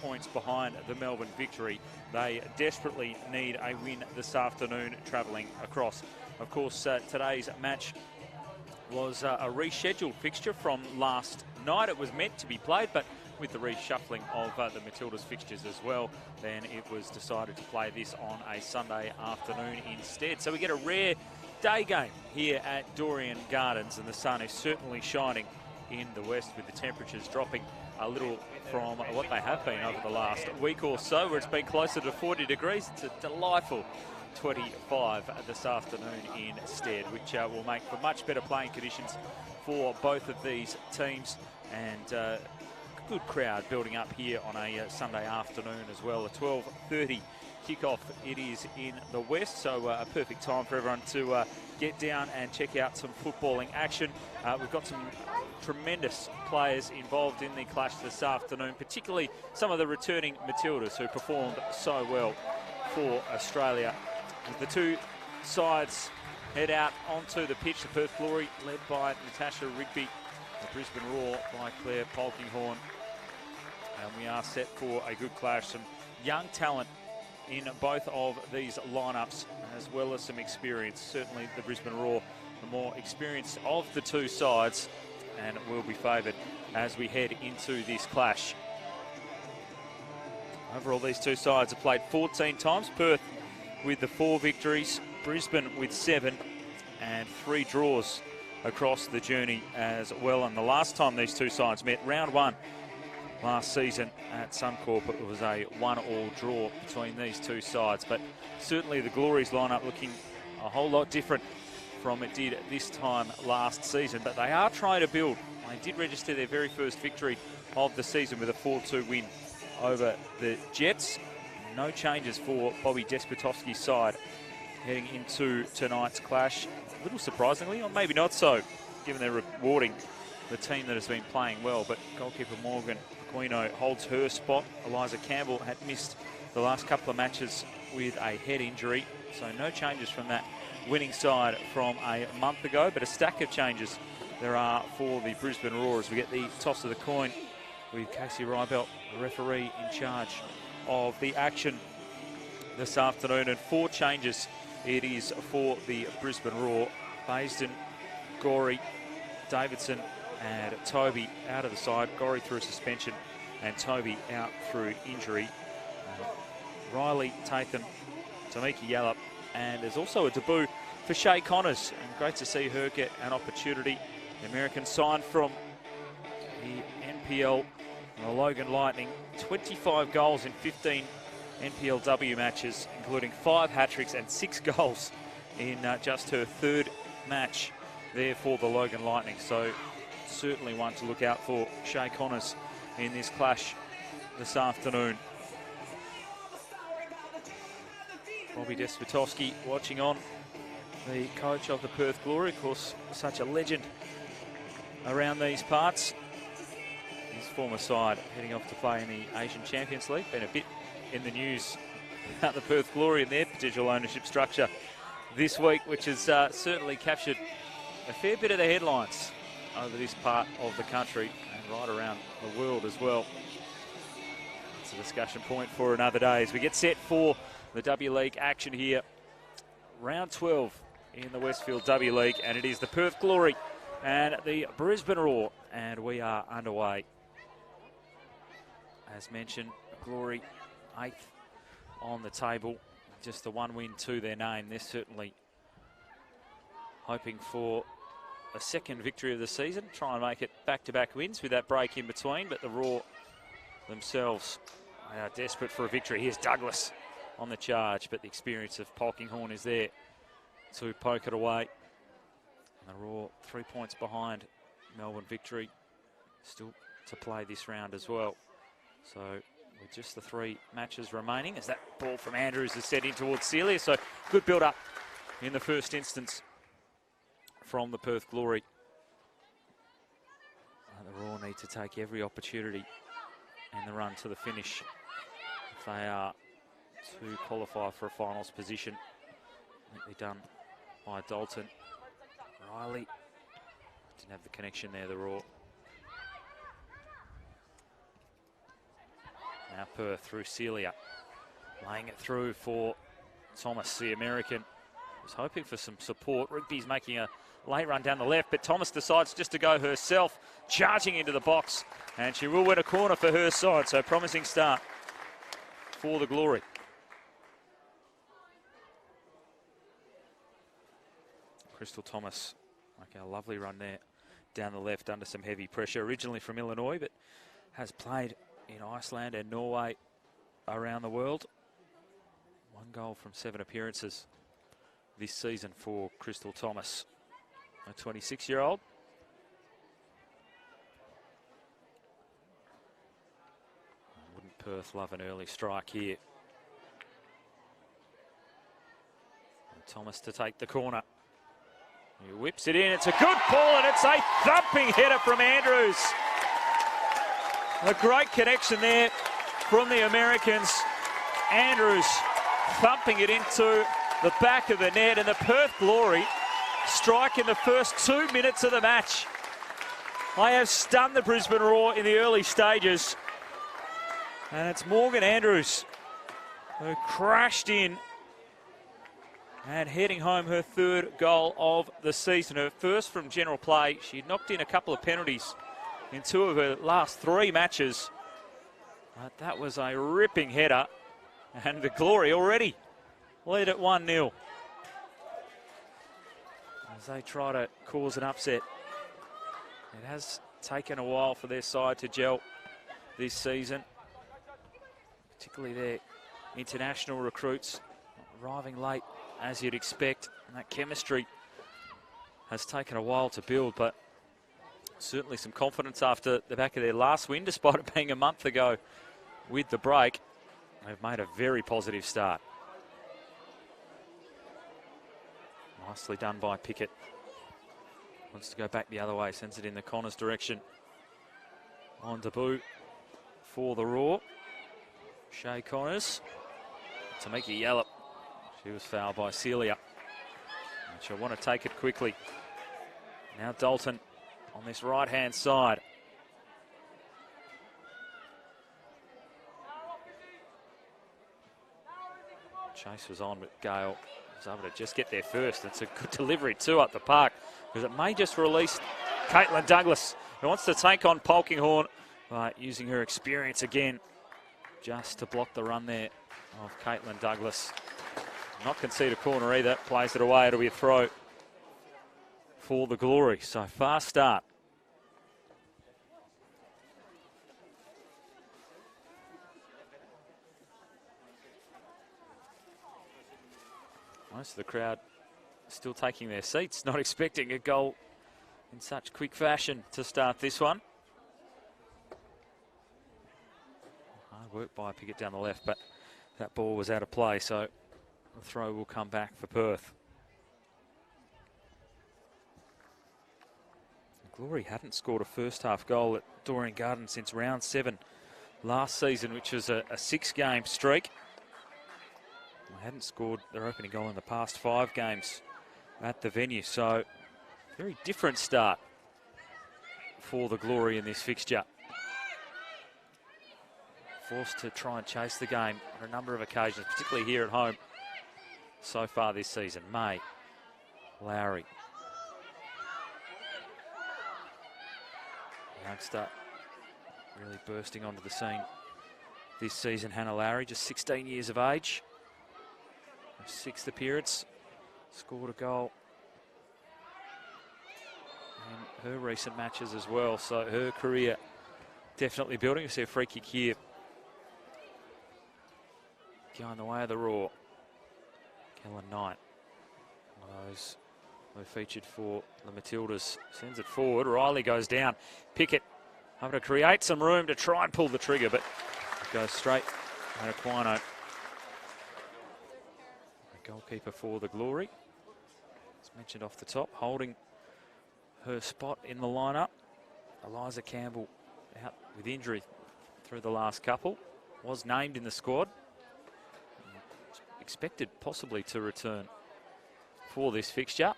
points behind the Melbourne Victory. They desperately need a win this afternoon travelling across. Of course, today's match was a rescheduled fixture from last night. It was meant to be played, but with the reshuffling of the Matildas fixtures as well, then it was decided to play this on a Sunday afternoon instead. So we get a rare day game here at Dorrien Gardens, and the sun is certainly shining in the west, with the temperatures dropping a little from what they have been over the last week or so, where it's been closer to 40 degrees. It's a delightful 25 this afternoon instead, which will make for much better playing conditions for both of these teams, and good crowd building up here on a Sunday afternoon as well. A 12:30 kickoff it is in the west, so a perfect time for everyone to get down and check out some footballing action. We've got some tremendous players involved in the clash this afternoon, particularly some of the returning Matildas who performed so well for Australia. As the two sides head out onto the pitch, the Perth Glory led by Natasha Rigby, the Brisbane Roar by Claire Polkinghorne. And we are set for a good clash. Some young talent in both of these lineups, as well as some experience. Certainly the Brisbane Roar, the more experienced of the two sides, and will be favoured as we head into this clash. Overall, these two sides have played 14 times. Perth with the 4 victories, Brisbane with 7, and 3 draws across the journey as well. And the last time these two sides met, round 1 last season at Suncorp, it was a 1-1 draw between these two sides. But certainly the Glory's lineup looking a whole lot different from it did this time last season. But they are trying to build. They did register their very first victory of the season with a 4-2 win over the Jets. No changes for Bobby Despotovsky's side heading into tonight's clash. A little surprisingly, or maybe not so, given they're rewarding the team that has been playing well. But goalkeeper Morgan Aquino holds her spot. Eliza Campbell had missed the last couple of matches with a head injury, so no changes from that winning side from a month ago, but a stack of changes there are for the Brisbane Roar as we get the toss of the coin with Casey Rybelt, the referee, in charge of the action this afternoon. And 4 changes it is for the Brisbane Roar. Baisden, Gorey, Davidson and Toby out of the side. Gorey through a suspension and Toby out through injury. Riley, Tatham, Tamiki Yallop, and there's also a debut for Shay Connors, and great to see her get an opportunity. The American signed from the NPL, the Logan Lightning, 25 goals in 15 NPLW matches, including 5 hat-tricks and 6 goals in just her 3rd match there for the Logan Lightning. So certainly one to look out for, Shay Connors, in this clash this afternoon. Bobby Despotovsky watching on, the coach of the Perth Glory, of course, such a legend around these parts. His former side heading off to play in the Asian Champions League. Been a bit in the news about the Perth Glory and their potential ownership structure this week, which has certainly captured a fair bit of the headlines over this part of the country and right around the world as well. It's a discussion point for another day as we get set for the W League action here. Round 12 in the Westfield W League, and it is the Perth Glory and the Brisbane Roar, and we are underway. As mentioned, Glory 8th on the table, just the 1 win to their name. They're certainly hoping for a second victory of the season, try and make it back-to-back wins with that break in between, but the Roar themselves, they are desperate for a victory. Here's Douglas on the charge, but the experience of Polkinghorne is there to poke it away. And the Roar 3 points behind Melbourne Victory, still to play this round as well. So with just the 3 matches remaining, as that ball from Andrews is set in towards Celia. So good build-up in the first instance from the Perth Glory. The Roar need to take every opportunity and the run to the finish if they are to qualify for a finals position. Neatly done by Dalton. Riley didn't have the connection there, the Roar. Now Perth through Celia. Laying it through for Thomas, the American. Was hoping for some support. Rigby's making a late run down the left, but Thomas decides just to go herself, charging into the box, and she will win a corner for her side. So promising start for the Glory. Crystal Thomas making a lovely run there down the left under some heavy pressure. Originally from Illinois, but has played in Iceland and Norway around the world. 1 goal from 7 appearances this season for Crystal Thomas, a 26-year-old. Wouldn't Perth love an early strike here? And Thomas to take the corner. He whips it in. It's a good ball, and it's a thumping header from Andrews. A great connection there from the Americans. Andrews thumping it into the back of the net, and the Perth Glory strike in the first 2 minutes of the match. I have stunned the Brisbane Roar in the early stages, and it's Morgan Andrews who crashed in and heading home her 3rd goal of the season. Her first from general play. She knocked in a couple of penalties in 2 of her last 3 matches. But that was a ripping header, and the Glory already lead at 1-0 as they try to cause an upset. It has taken a while for their side to gel this season, particularly their international recruits arriving late as you'd expect, and that chemistry has taken a while to build, but certainly some confidence after the back of their last win, despite it being a month ago with the break. They've made a very positive start. Nicely done by Pickett. Wants to go back the other way, sends it in the Connors direction. On debut for the Roar. Shay Connors. Tamiki Yallop. She was fouled by Celia. And she'll want to take it quickly. Now Dalton on this right-hand side. Chase was on, but Gale was able to just get there first. It's a good delivery too up the park, because it may just release Caitlin Douglas, who wants to take on Polkinghorne, but using her experience again just to block the run there of Caitlin Douglas. Not concede a corner either, plays it away. It'll be a throw for the Glory. So fast start. Most of the crowd still taking their seats, not expecting a goal in such quick fashion to start this one. Hard work by Pickett down the left, but that ball was out of play, so the throw will come back for Perth. Glory hadn't scored a first half goal at Doreen Garden since round 7 last season, which was a 6-game streak. They hadn't scored their opening goal in the past 5 games at the venue, so very different start for the Glory in this fixture. Forced to try and chase the game on a number of occasions, particularly here at home so far this season. May, Lowry. Youngster really bursting onto the scene this season. Hannah Lowry, just 16 years of age. Her 6th appearance, scored a goal in her recent matches as well. So her career definitely building. You see a free kick here going the way of the Roar. Kellen Knight, one of those who featured for the Matildas, sends it forward. Riley goes down. Pickett having to create some room to try and pull the trigger, but it goes straight at Aquino. The goalkeeper for the Glory, as mentioned off the top, holding her spot in the lineup. Eliza Campbell out with injury through the last couple. Was named in the squad. Expected possibly to return for this fixture.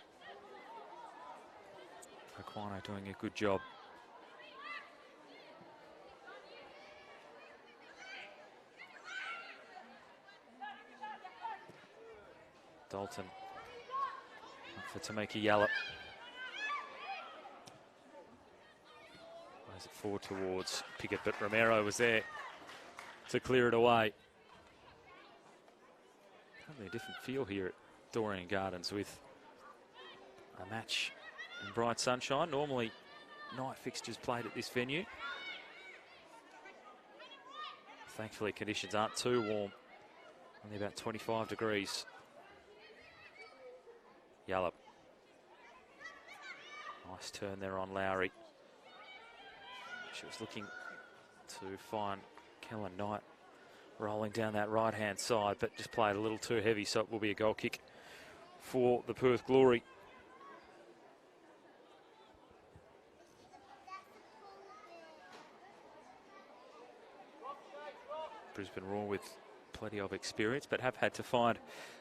Aquino doing a good job. Dalton up for Tamika Yallop. Plays it forward towards Pickett, but Romero was there to clear it away. Totally a different feel here at Dorrien Gardens with a match in bright sunshine. Normally, night fixtures played at this venue. Thankfully, conditions aren't too warm. Only about 25 degrees. Yallop. Nice turn there on Lowry. She was looking to find Kellen Knight rolling down that right-hand side, but just played a little too heavy, so it will be a goal kick for the Perth Glory. Brisbane Roar with plenty of experience, but have had to find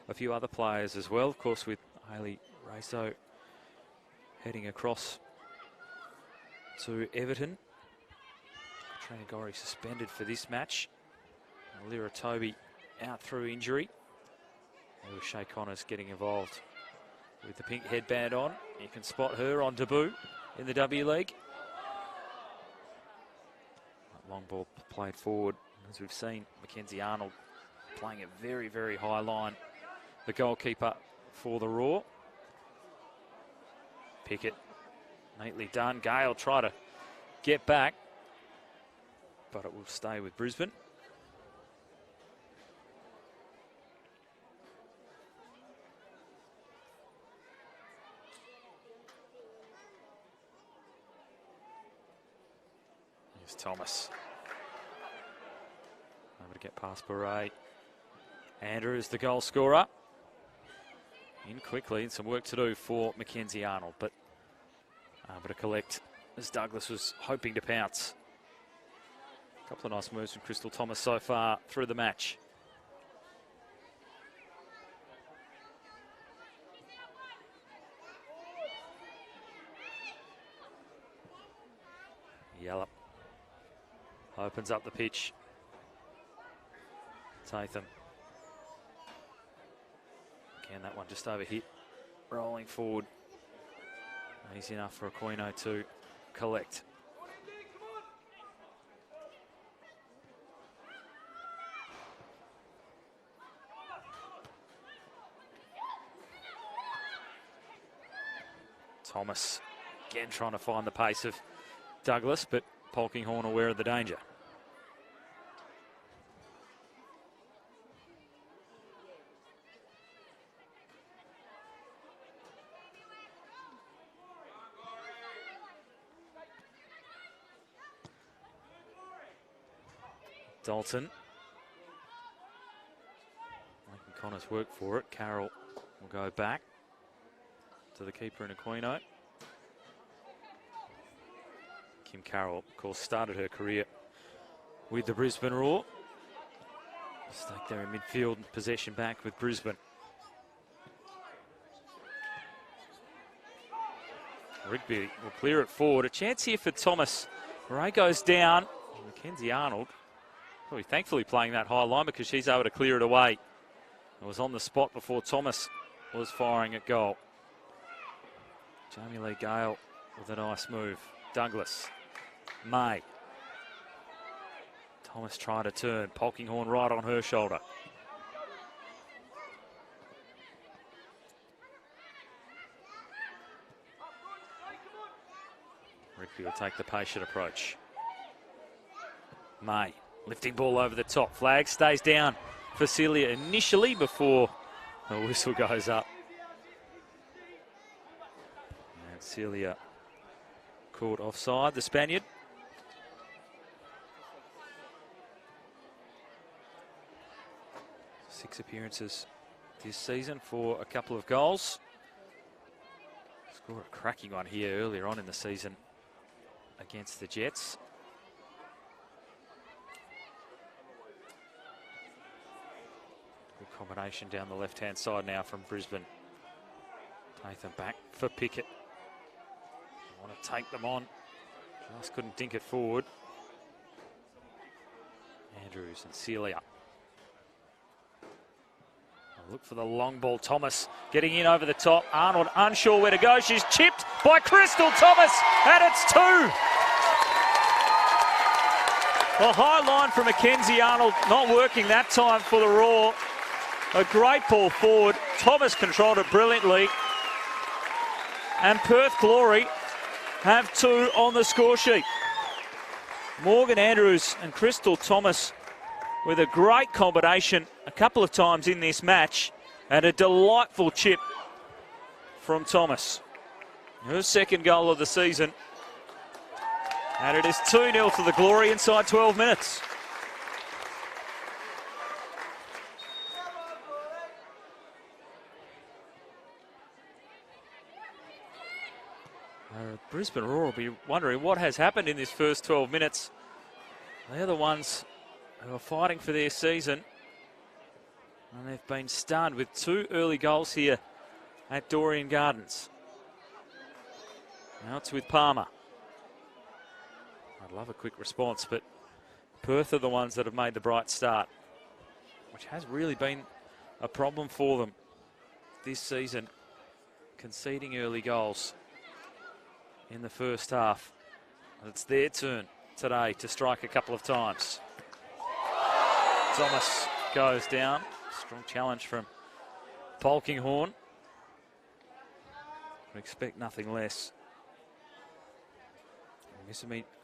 a few other players as well. Of course, with Hayley Raso heading across to Everton. Katrina Gorry suspended for this match. Lyra Toby out through injury. There was Shay Connors getting involved with the pink headband on. You can spot her on debut in the W League. Long ball played forward. As we've seen, Mackenzie Arnold playing a very, very high line. The goalkeeper for the Roar. Pickett, neatly done. Gale try to get back, but it will stay with Brisbane. Here's Thomas. Over to get past Beret. Andrews, the goal scorer. In quickly, and some work to do for Mackenzie Arnold, but able to collect as Douglas was hoping to pounce. A couple of nice moves from Crystal Thomas so far through the match. Yallop opens up the pitch. Tatham. Again, that one just overhit. Rolling forward. Easy enough for Aquino to collect. Thomas again trying to find the pace of Douglas, but Polkinghorne aware of the danger. Dalton. Making Connors work for it. Carroll will go back to the keeper in Aquino. Kim Carroll, of course, started her career with the Brisbane Roar. Mistake there in midfield, possession back with Brisbane. Rigby will clear it forward. A chance here for Thomas. Ray goes down. Mackenzie Arnold. Well, thankfully playing that high line because she's able to clear it away. It was on the spot before Thomas was firing at goal. Jamie Lee Gale with a nice move. Douglas. May. Thomas tried to turn. Polkinghorne right on her shoulder. Rigby will take the patient approach. May. Lifting ball over the top. Flag stays down for Celia initially before the whistle goes up. And Celia caught offside, the Spaniard. Six appearances this season for a couple of goals. Scored a cracking one here earlier on in the season against the Jets. Good combination down the left-hand side now from Brisbane. Nathan back for Pickett. Want to take them on. Just couldn't dink it forward. Andrews and Celia. Look for the long ball. Thomas getting in over the top. Arnold unsure where to go. She's chipped by Crystal Thomas, and it's 2. A high line from Mackenzie Arnold, not working that time for the Roar. A great ball forward. Thomas controlled it brilliantly. And Perth Glory have 2 on the score sheet. Morgan Andrews and Crystal Thomas with a great combination a couple of times in this match, and a delightful chip from Thomas. Her second goal of the season. And it is 2-0 to the Glory inside 12 minutes. Brisbane Roar will be wondering what has happened in this first 12 minutes. They're the ones who are fighting for their season. And they've been stunned with 2 early goals here at Dorrien Gardens. Now it's with Palmer. I'd love a quick response, but Perth are the ones that have made the bright start, which has really been a problem for them this season, conceding early goals in the first half. And it's their turn today to strike a couple of times. Thomas goes down. Strong challenge from Polkinghorne. I expect nothing less.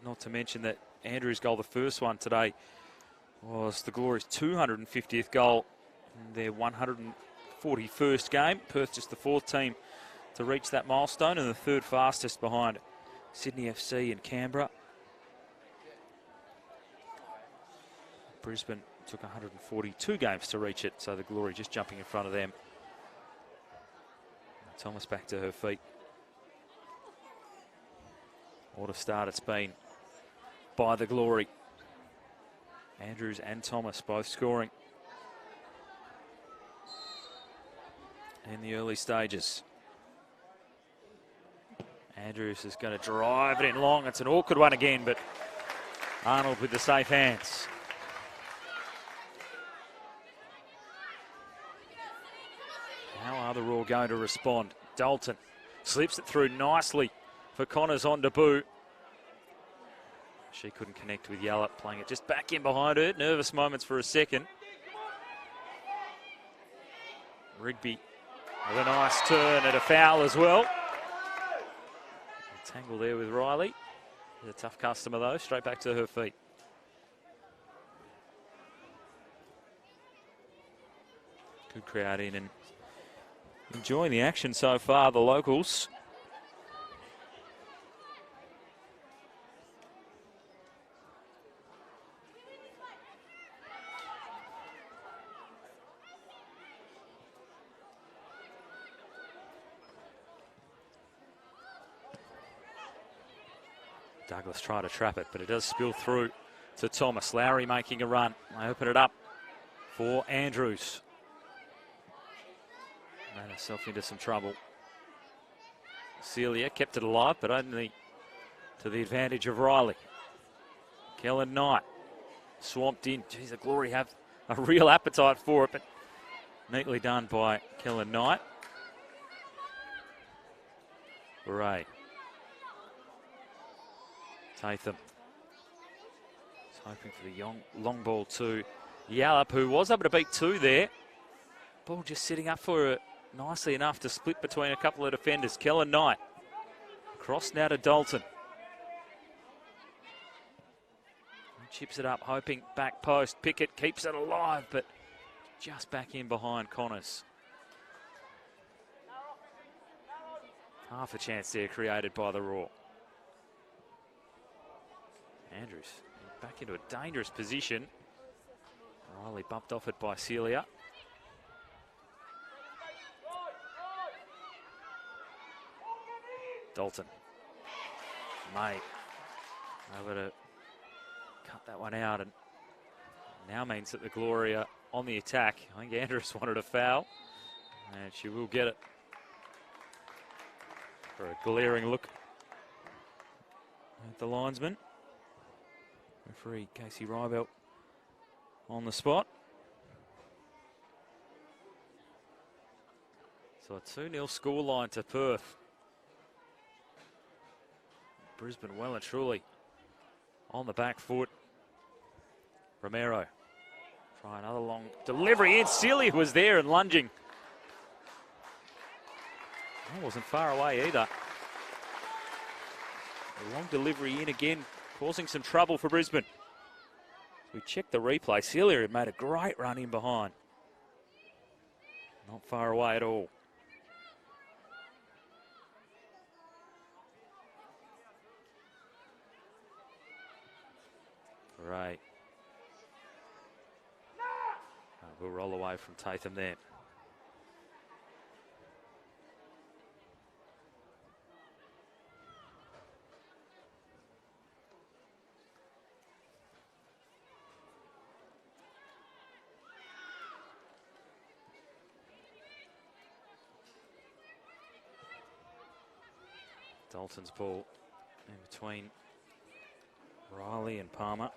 Not to mention that Andrew's goal, the first one today, was the Glory's 250th goal in their 141st game. Perth just the 4th team to reach that milestone, and the 3rd fastest behind Sydney FC and Canberra. Brisbane took 142 games to reach it, so the Glory just jumping in front of them. Thomas back to her feet. What a start it's been by the Glory. Andrews and Thomas both scoring in the early stages. Andrews is going to drive it in long. It's an awkward one again, but Arnold with the safe hands. How are the Roar going to respond? Dalton slips it through nicely for Connors on debut. She couldn't connect with Yallop, playing it just back in behind her. Nervous moments for a second. Rigby with a nice turn and a foul as well. A tangle there with Riley. She's a tough customer though, straight back to her feet. Good crowd in and enjoying the action so far, the locals. Douglas trying to trap it, but it does spill through to Thomas. Lowry making a run. They open it up for Andrews. Ran herself into some trouble. Celia kept it alive, but only to the advantage of Riley. Kellen Knight swamped in. Geez, the Glory have a real appetite for it, but neatly done by Kellen Knight. Ray. Tatham. He's hoping for the long ball to Yallop, who was able to beat 2 there. Ball just sitting up for her nicely enough to split between a couple of defenders. Kellen Knight. Cross now to Dalton. Chips it up, hoping back post. Pickett keeps it alive, but just back in behind Connors. Half a chance there created by the Roar. Andrews back into a dangerous position. Riley bumped off it by Celia. Dalton. May able to cut that one out, and now means that the Glory are on the attack. I think Andrews wanted a foul, and she will get it for a glaring look at the linesman. Referee Casey Rybelt on the spot. So a 2-0 scoreline to Perth. Brisbane well and truly on the back foot. Romero. Try another long delivery in. Celia was there and lunging. That wasn't far away either. A long delivery in again, causing some trouble for Brisbane. We checked the replay. Celia had made a great run in behind. Not far away at all. Great. We'll roll away from Tatham there. Dalton's ball in between Riley and Palmer.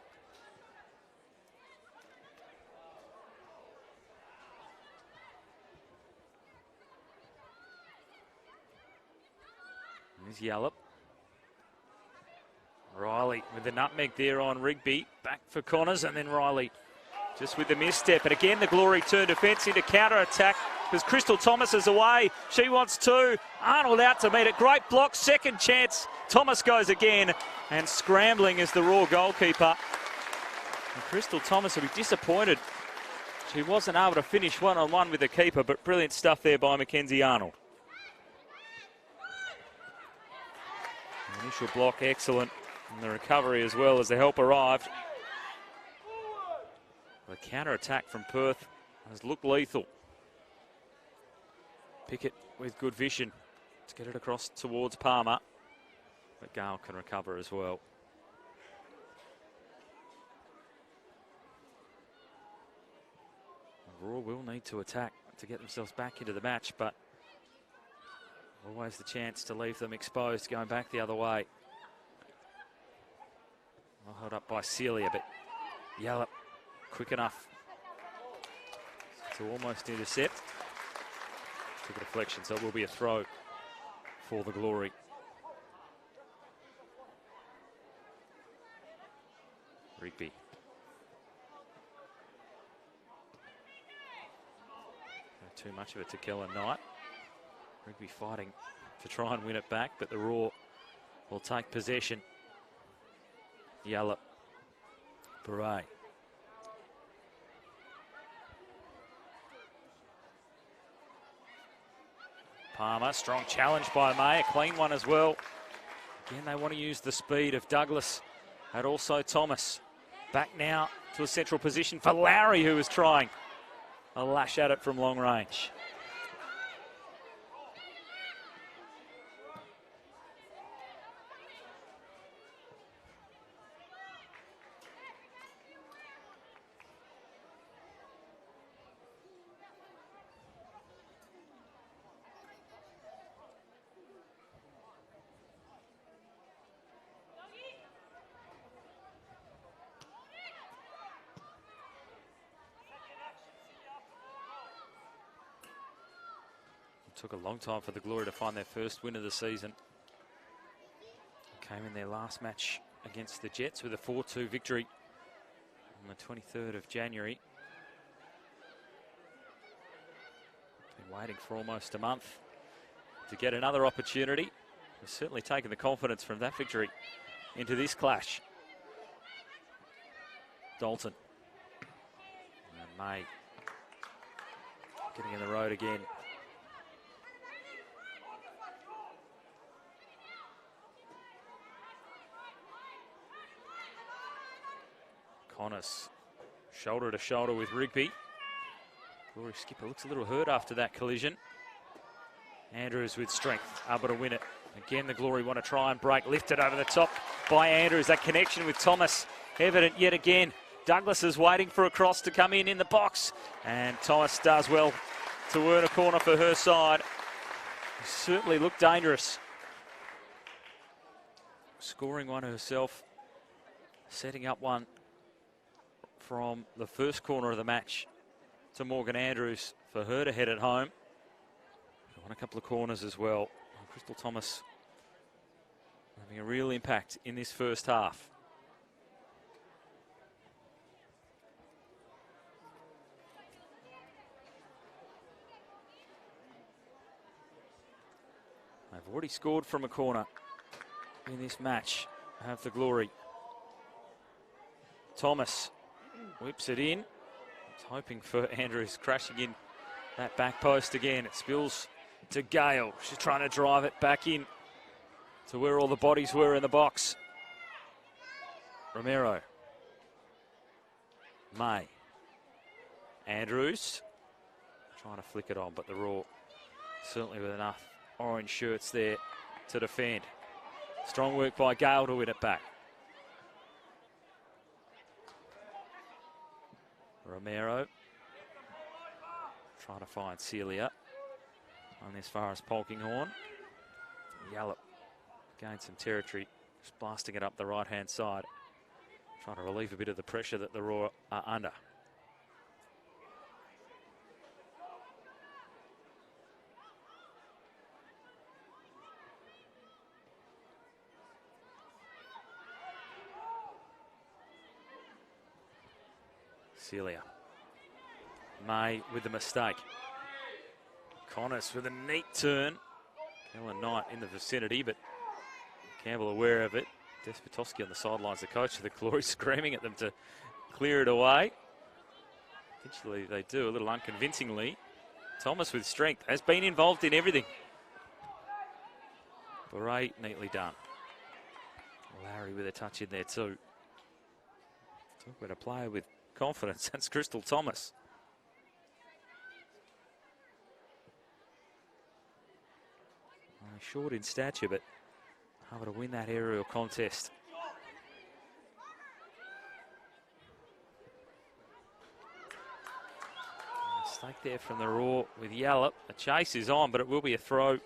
Here's Yallop. Riley with the nutmeg there on Rigby. Back for Connors, and then Riley just with the misstep. And again, the Glory turn defence into counter-attack because Crystal Thomas is away. She wants two. Arnold out to meet it. Great block, second chance. Thomas goes again, and scrambling is the Raw goalkeeper. And Crystal Thomas will be disappointed. She wasn't able to finish one-on-one with the keeper, but brilliant stuff there by Mackenzie Arnold. Initial block excellent, and the recovery as well as the help arrived. The counter-attack from Perth has looked lethal. Pickett with good vision to get it across towards Palmer, but Gale can recover as well. Raw will need to attack to get themselves back into the match, but always the chance to leave them exposed going back the other way. Well held up by Celia, but Yallop quick enough to almost intercept. Took a deflection, so it will be a throw for the Glory. Rigby. Not too much of it to Kellen Knight. Rigby fighting to try and win it back, but the Raw will take possession. Yallop. Beret. Palmer, strong challenge by May, a clean one as well. Again, they want to use the speed of Douglas and also Thomas. Back now to a central position for Lowry, who is trying a lash at it from long range. Took a long time for the Glory to find their first win of the season. Came in their last match against the Jets with a 4-2 victory on the 23rd of January. Been waiting for almost a month to get another opportunity. They've certainly taken the confidence from that victory into this clash. Dalton. And May getting in the road again. Connors, shoulder to shoulder with Rigby. Glory skipper looks a little hurt after that collision. Andrews with strength, able to win it. Again, the Glory want to try and break, lifted over the top by Andrews. That connection with Thomas, evident yet again. Douglas is waiting for a cross to come in the box, and Thomas does well to earn a corner for her side. Certainly looked dangerous. Scoring one herself, setting up one from the first corner of the match to Morgan Andrews for her to head it home. On a couple of corners as well. Crystal Thomas having a real impact in this first half. They've already scored from a corner in this match. Have the Glory. Thomas whips it in. He's hoping for Andrews crashing in that back post again. It spills to Gale. She's trying to drive it back in to where all the bodies were in the box. Romero. May. Andrews. Trying to flick it on, but the Raw certainly with enough orange shirts there to defend. Strong work by Gale to win it back. Romero. Trying to find Celia. On as far as Polkinghorne. Yallop gained some territory, just blasting it up the right-hand side. Trying to relieve a bit of the pressure that the Raw are under. Celia. May with the mistake. Connors with a neat turn. Ellen Knight in the vicinity, but Campbell aware of it. Despotowski on the sidelines, the coach of the Glory, screaming at them to clear it away. Eventually they do, a little unconvincingly. Thomas with strength, has been involved in everything. Beret neatly done. Larry with a touch in there too. Talk about a player with confidence, that's Crystal Thomas. Short in stature, but able to win that aerial contest. Mistake there from the Raw with Yallop. A chase is on, but it will be a throw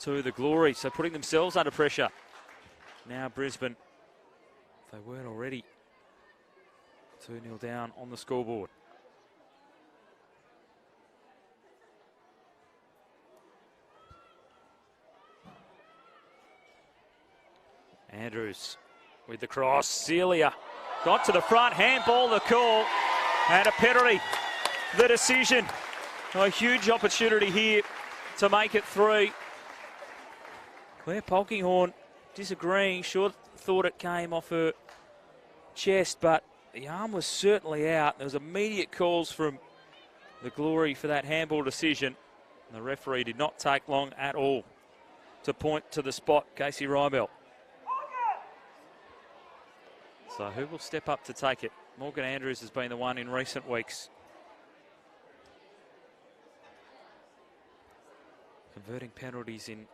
to the Glory. So putting themselves under pressure. Now Brisbane, if they weren't already, 2-0 down on the scoreboard. Andrews with the cross. Celia got to the front, handball the call, and a penalty. The decision. A huge opportunity here to make it 3. Claire Polkinghorne disagreeing. Sure thought it came off her chest, but the arm was certainly out. There was immediate calls from the Glory for that handball decision. And the referee did not take long at all to point to the spot, Casey Rybell. So who will step up to take it? Morgan Andrews has been the one in recent weeks. Converting penalties in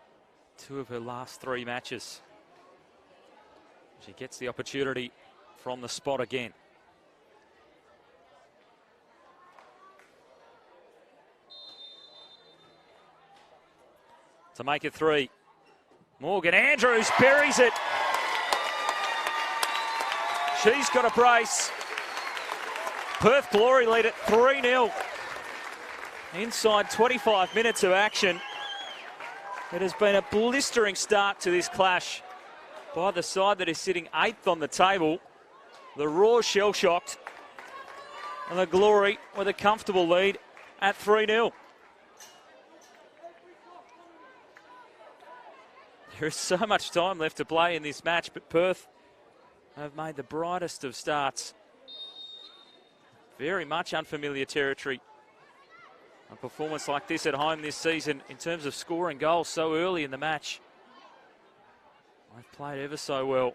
2 of her last 3 matches. She gets the opportunity from the spot again. To make it 3. Morgan Andrews buries it. She's got a brace. Perth Glory lead at 3-0. Inside 25 minutes of action. It has been a blistering start to this clash by the side that is sitting 8th on the table. The Raw shell-shocked. And the Glory with a comfortable lead at 3-0. There is so much time left to play in this match, but Perth have made the brightest of starts. Very much unfamiliar territory. A performance like this at home this season in terms of scoring goals so early in the match. They've played ever so well.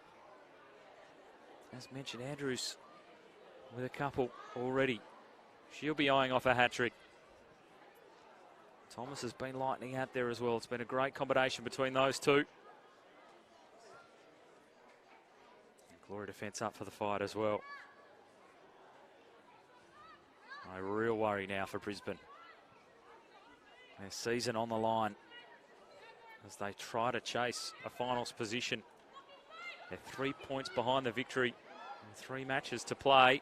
As mentioned, Andrews with a couple already. She'll be eyeing off a hat-trick. Thomas has been lightning out there as well. It's been a great combination between those two. Glory defence up for the fight as well. A real worry now for Brisbane. Their season on the line as they try to chase a finals position. They're 3 points behind the victory and 3 matches to play.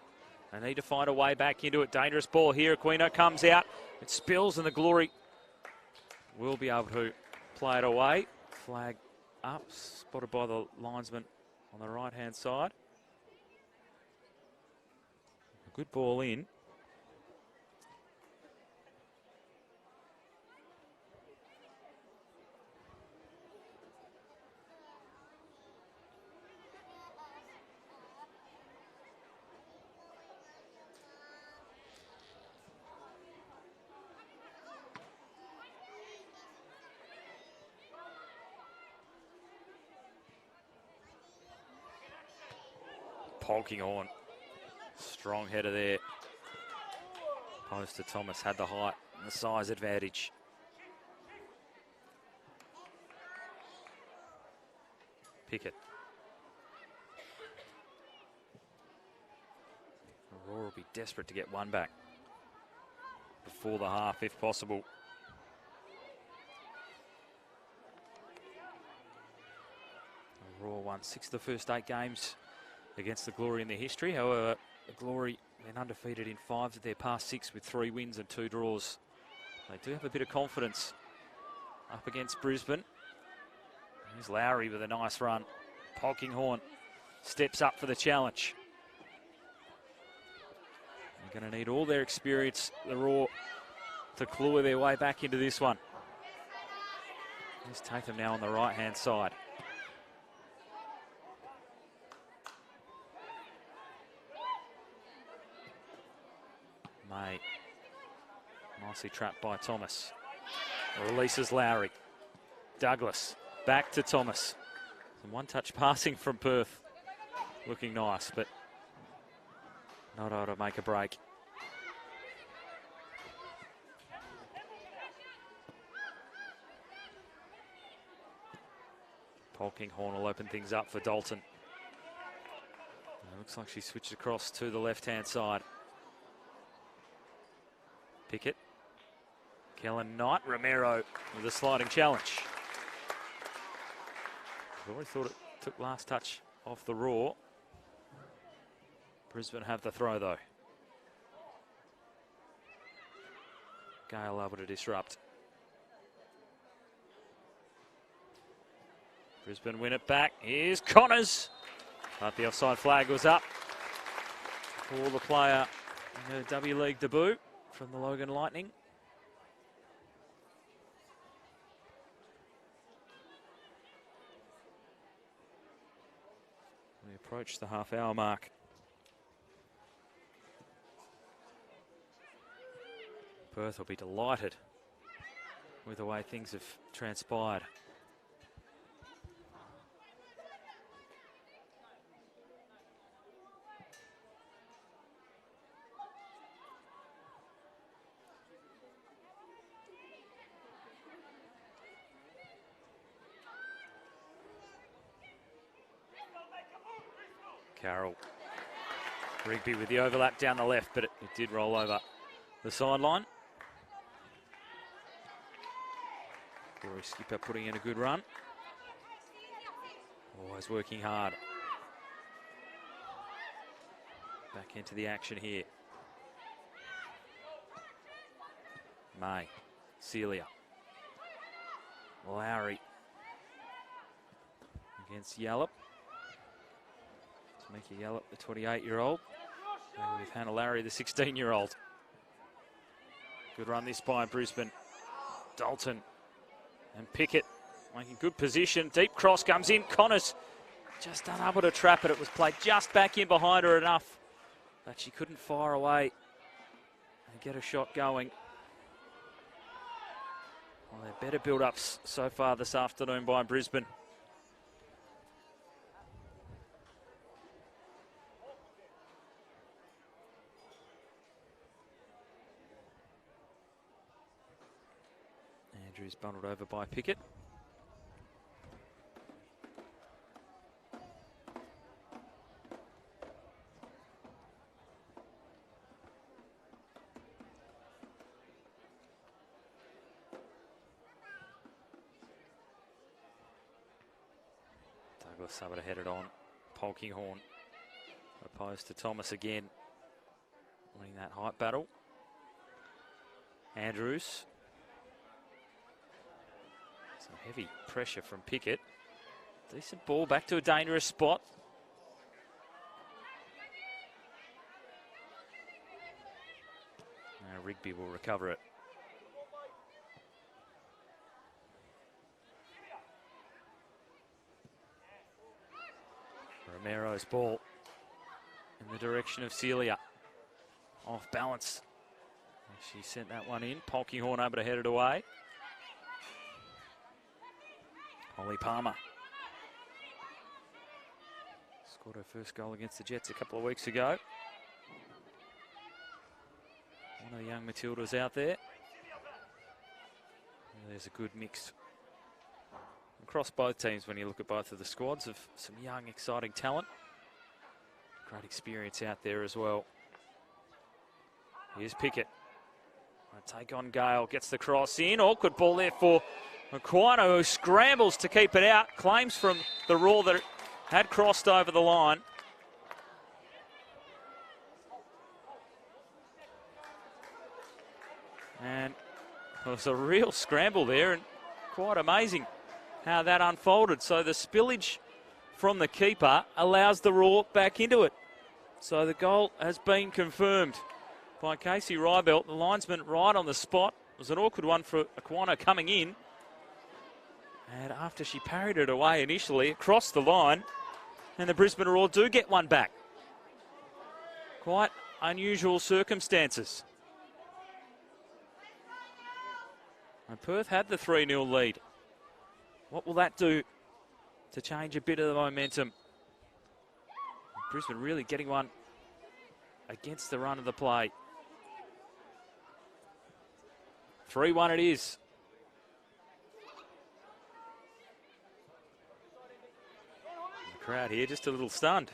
They need to find a way back into it. Dangerous ball here. Aquino comes out. It spills and the Glory will be able to play it away. Flag up, spotted by the linesman on the right-hand side. A good ball in. Polkinghorne, strong header there. Opposed to Thomas, had the height and the size advantage. Pickett. Aurora will be desperate to get one back before the half, if possible. Aurora won 6 of the first 8 games against the Glory in their history. However, the Glory been undefeated in 5 of their past 6 with 3 wins and 2 draws. They do have a bit of confidence up against Brisbane. Here's Lowry with a nice run. Polkinghorne steps up for the challenge. They're going to need all their experience, the Raw, to claw their way back into this one. Here's Tatham now on the right-hand side. May. Nicely trapped by Thomas. Releases Lowry. Douglas back to Thomas. Some one-touch passing from Perth. Looking nice, but not able to make a break. Polkinghorne will open things up for Dalton. It looks like she switched across to the left-hand side. Pickett. Kellen Knight. Romero with a sliding challenge. I already thought it took last touch off the Raw. Brisbane have the throw though. Gale able to disrupt. Brisbane win it back. Here's Connors. But the offside flag was up for the player in her W League debut from the Logan Lightning. We approach the half-hour mark. Perth will be delighted with the way things have transpired. Carroll. Rigby with the overlap down the left, but it did roll over the sideline. Glory skipper putting in a good run. Always working hard. Back into the action here. May. Celia. Lowry. Against Yallop. Mickey Yallop, the 28-year-old. With Hannah Lowry, the 16-year-old. Good run this by Brisbane. Dalton and Pickett making good position. Deep cross comes in. Connors just unable to trap it. It was played just back in behind her enough that she couldn't fire away and get a shot going. Well, they're better build-ups so far this afternoon by Brisbane. Andrews bundled over by Pickett. Douglas able to head it on. Polkinghorne opposed to Thomas again. Winning that height battle. Andrews. Heavy pressure from Pickett. Decent ball back to a dangerous spot. Now Rigby will recover it. Romero's ball in the direction of Celia. Off balance. She sent that one in. Polkinghorn able to head it away. Holly Palmer scored her first goal against the Jets a couple of weeks ago. One of the young Matildas out there. There's a good mix across both teams when you look at both of the squads of some young, exciting talent. Great experience out there as well. Here's Pickett. Take on Gale, gets the cross in. Awkward ball there for Aquino, who scrambles to keep it out. Claims from the Raw that it had crossed over the line. And it was a real scramble there, and quite amazing how that unfolded. So the spillage from the keeper allows the Raw back into it. So the goal has been confirmed by Casey Rybelt, the linesman right on the spot. It was an awkward one for Aquino coming in. And after she parried it away initially, across the line, and the Brisbane Roar do get one back. Quite unusual circumstances. And Perth had the 3-0 lead. What will that do to change a bit of the momentum? Brisbane really getting one against the run of the play. 3-1 it is. The crowd here just a little stunned.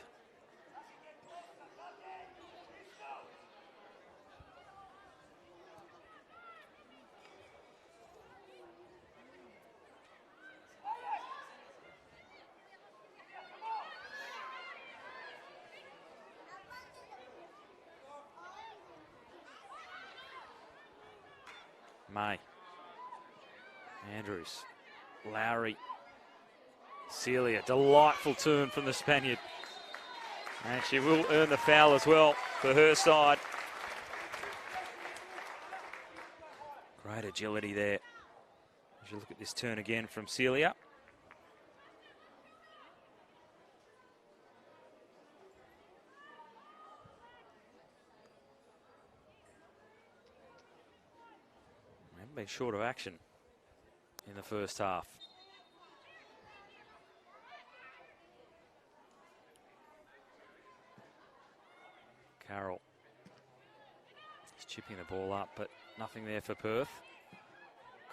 May, Andrews, Lowry, Celia, delightful turn from the Spaniard. And she will earn the foul as well for her side. Great agility there. As you look at this turn again from Celia. Been short of action in the first half. Carroll is chipping the ball up, but nothing there for Perth.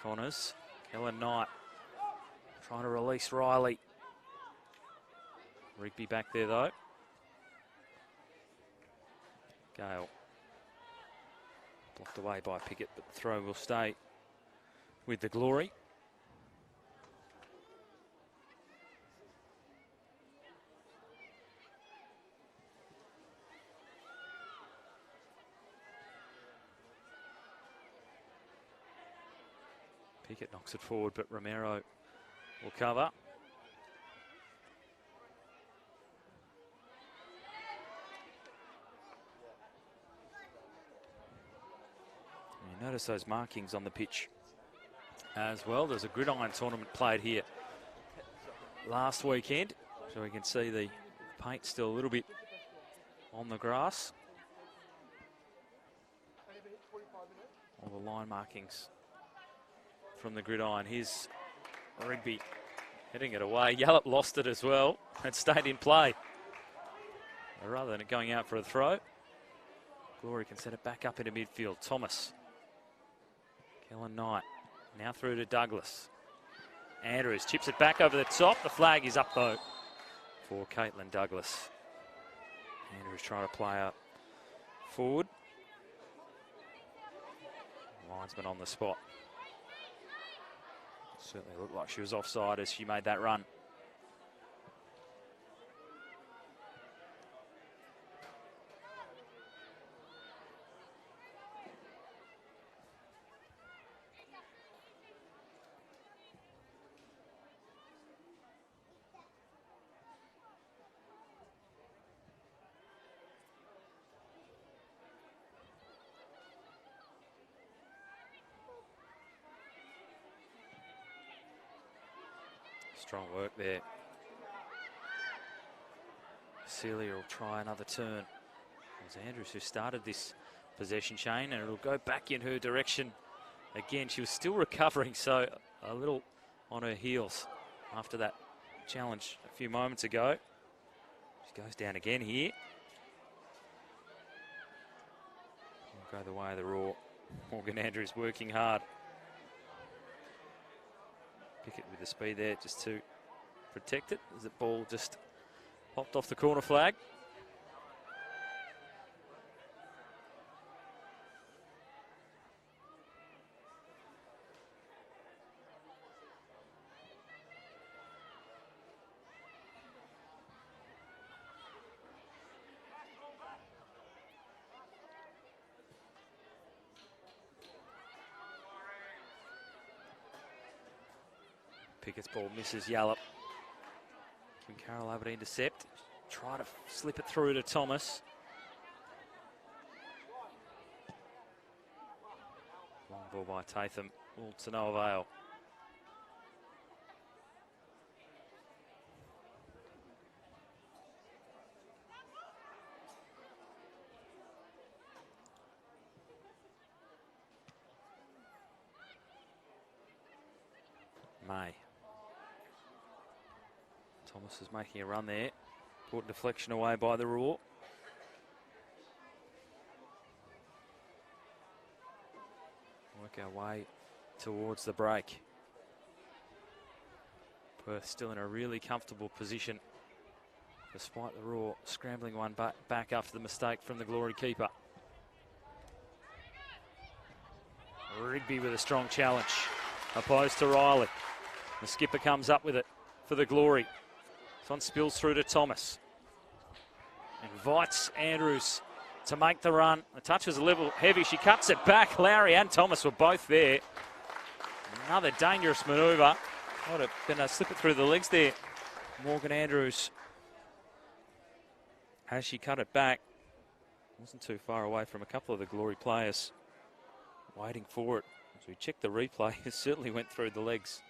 Connors, Kellen Knight trying to release Riley. Rigby back there though. Gale blocked away by Pickett, but the throw will stay with the Glory. Pickett knocks it forward, but Romero will cover. You notice those markings on the pitch as well. There's a gridiron tournament played here last weekend, so we can see the paint still a little bit on the grass. All the line markings from the gridiron. Here's Rigby heading it away. Yallop lost it as well and stayed in play. Rather than it going out for a throw, Glory can set it back up into midfield. Thomas, Kellen Knight, now through to Douglas. Andrews chips it back over the top. The flag is up though for Caitlin Douglas. Andrews trying to play up forward. Linesman on the spot. Certainly looked like she was offside as she made that run. Strong work there. Celia will try another turn. It was Andrews who started this possession chain, and it'll go back in her direction. Again, she was still recovering, so a little on her heels after that challenge a few moments ago. She goes down again here. Will go the way of the Raw. Morgan Andrews working hard. Pickett with the speed there just to protect it as the ball just popped off the corner flag. Pickett's ball misses Yallop. Kim Carroll able to intercept. Try to slip it through to Thomas. Long ball by Tatham. All to no avail. May. Thomas is making a run there. Important deflection away by the Raw. Work our way towards the break. Perth still in a really comfortable position, despite the Raw scrambling one back after the mistake from the Glory keeper. Rigby with a strong challenge, opposed to Riley. The skipper comes up with it for the Glory. This one spills through to Thomas. Invites Andrews to make the run. The touch was a little heavy. She cuts it back. Lowry and Thomas were both there. Another dangerous manoeuvre. Might have been a slip it through the legs there. Morgan Andrews, as she cut it back, wasn't too far away from a couple of the Glory players waiting for it. As we checked the replay, it certainly went through the legs.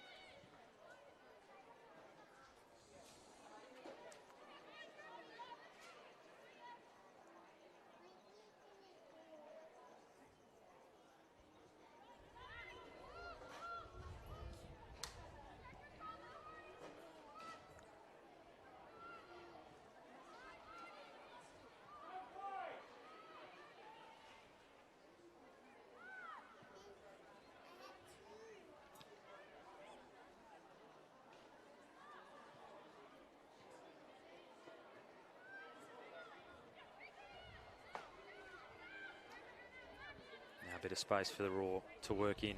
A bit of space for the Raw to work in.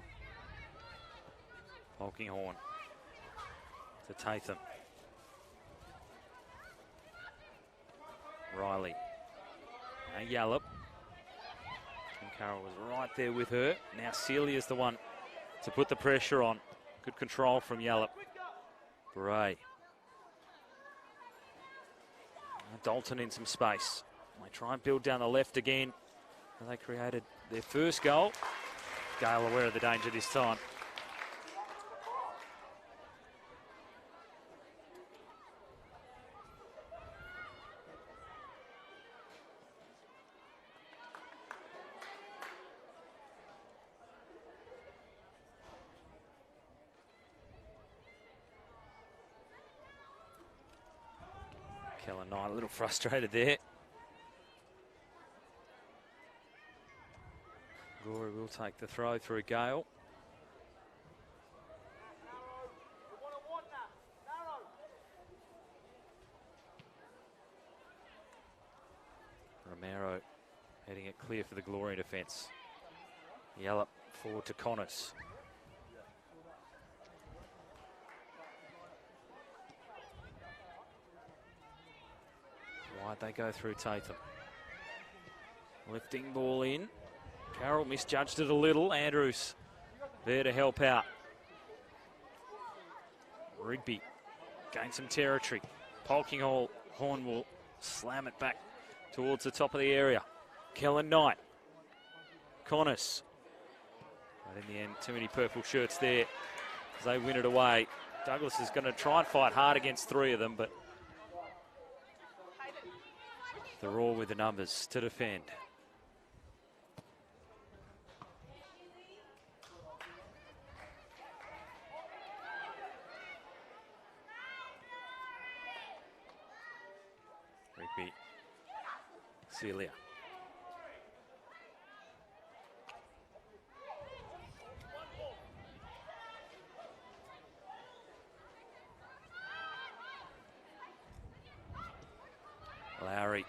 Polkinghorn to Tatham. Riley. Now Yallop. And Carroll was right there with her. Now Celia's the one to put the pressure on. Good control from Yallop. Bray. Dalton in some space. They try and build down the left again. They created their first goal. Gale aware of the danger this time. Kellen Knight a little frustrated there. Glory will take the throw through Gale. Romero heading it clear for the Glory defence. Yallop forward to Connors. Wide they go through Tatham. Lifting ball in. Carroll misjudged it a little. Andrews there to help out. Rigby gained some territory. Polkinghorn will slam it back towards the top of the area. Kellen Knight. Connors. But in the end, too many purple shirts there as they win it away. Douglas is going to try and fight hard against three of them, but they're all with the numbers to defend. Rigby, Celia. Lowry.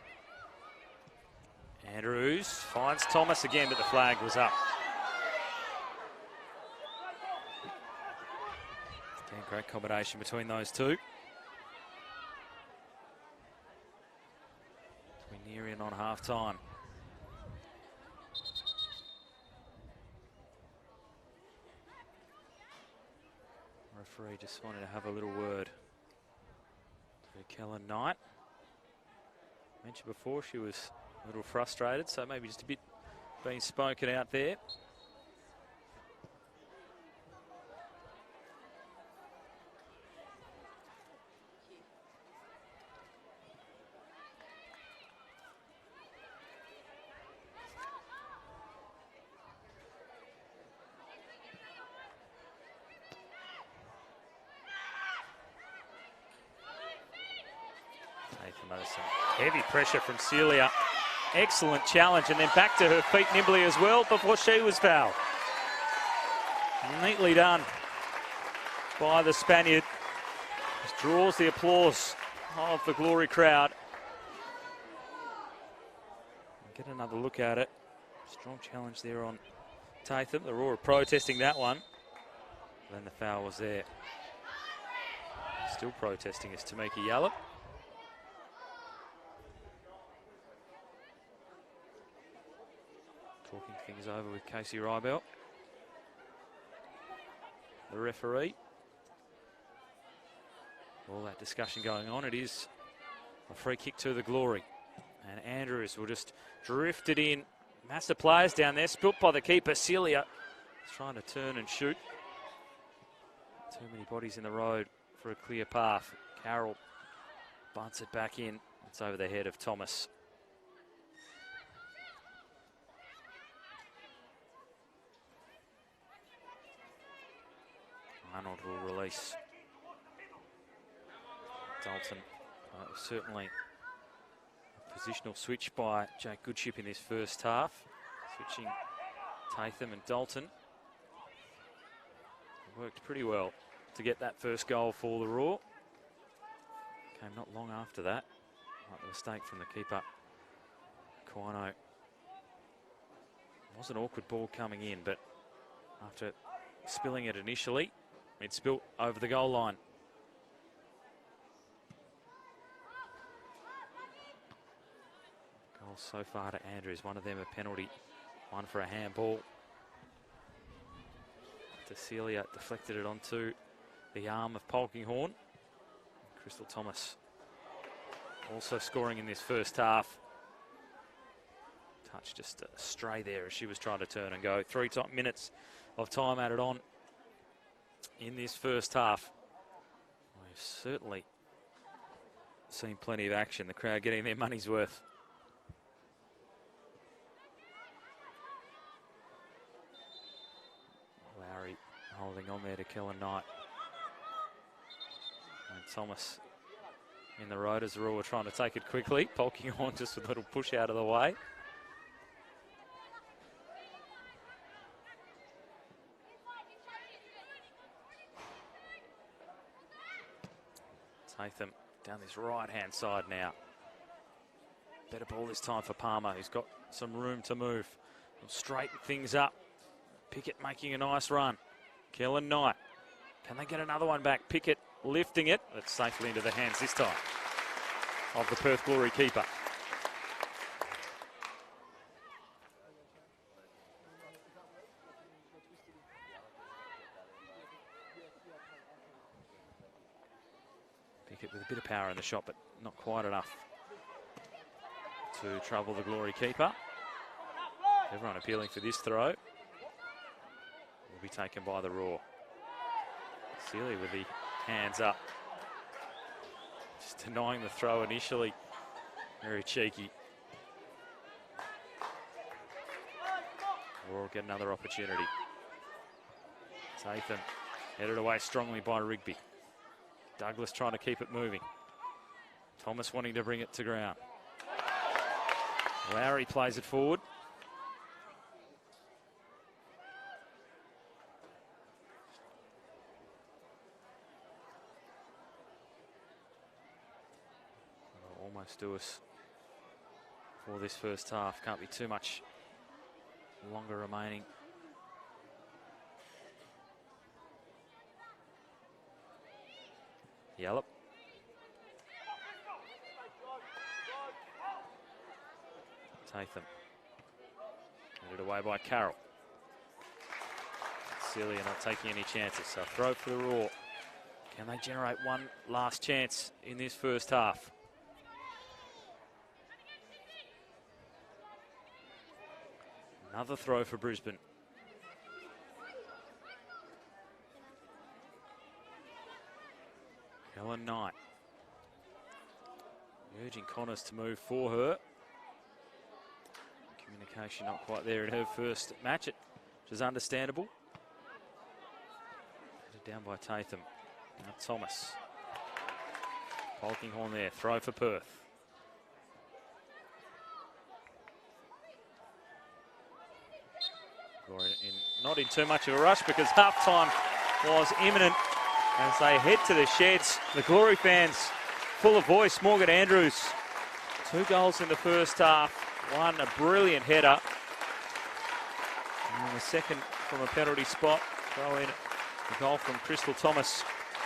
Andrews finds Thomas again, but the flag was up. Again, great combination between those two. We're nearing on half time. Referee just wanted to have a little word to Kellen Knight. Mentioned before she was a little frustrated, so maybe just a bit being spoken out there. Heavy pressure from Celia. Excellent challenge, and then back to her feet nimbly as well before she was fouled. Neatly done by the Spaniard. Just draws the applause of the Glory crowd. Get another look at it. Strong challenge there on Tatham. The Roar protesting that one. Then the foul was there. Still protesting is Tamika Yallop. Talking things over with Casey Rybel, the referee. All that discussion going on. It is a free kick to the Glory. And Andrews will just drift it in. Massive players down there, spilt by the keeper. Celia is trying to turn and shoot. Too many bodies in the road for a clear path. Carroll bunts it back in. It's over the head of Thomas. Arnold will release Dalton. Certainly a positional switch by Jake Goodship in this first half. Switching Tatham and Dalton. It worked pretty well to get that first goal for the Roar. Came not long after that. Like the mistake from the keeper, Quino. It was an awkward ball coming in, but after spilling it initially, it spilt over the goal line. Goals so far to Andrews. One of them a penalty, one for a handball. Celia deflected it onto the arm of Polkinghorne. Crystal Thomas also scoring in this first half. Touch just stray there as she was trying to turn and go. 3 minutes of time added on in this first half. We've certainly seen plenty of action. The crowd getting their money's worth. Lowry holding on there to Kellen Knight. And Thomas in the road as the Roar were trying to take it quickly. Polkinghorne just with a little push out of the way. Tatham down this right-hand side now. Better ball this time for Palmer, who's got some room to move. He'll straighten things up. Pickett making a nice run. Kellen Knight. Can they get another one back? Pickett lifting it. That's safely into the hands this time of the Perth Glory keeper. Pickett with a bit of power in the shot, but not quite enough to trouble the Glory keeper. Everyone appealing for this throw. Will be taken by the Roar. Sealy with the Hands up. Just denying the throw initially. Very cheeky. We'll get another opportunity. Tatham headed away strongly by Rigby. Douglas trying to keep it moving. Thomas wanting to bring it to ground. Lowry plays it forward. That'll almost do us for this first half. Can't be too much longer remaining. Yallop. Tatham. Headed away by Carroll. Celia not taking any chances, so throw for the Raw. Can they generate one last chance in this first half? Another throw for Brisbane. Helen Knight. Urging Connors to move for her. Communication not quite there in her first match, which is understandable. Down by Tatham. Now Thomas. Polkinghorn there. Throw for Perth. Not in too much of a rush because halftime was imminent as they head to the sheds. The Glory fans full of voice. Morgan Andrews, 2 goals in the first half. One, a brilliant header. And the second from a penalty spot. Throw in a goal from Crystal Thomas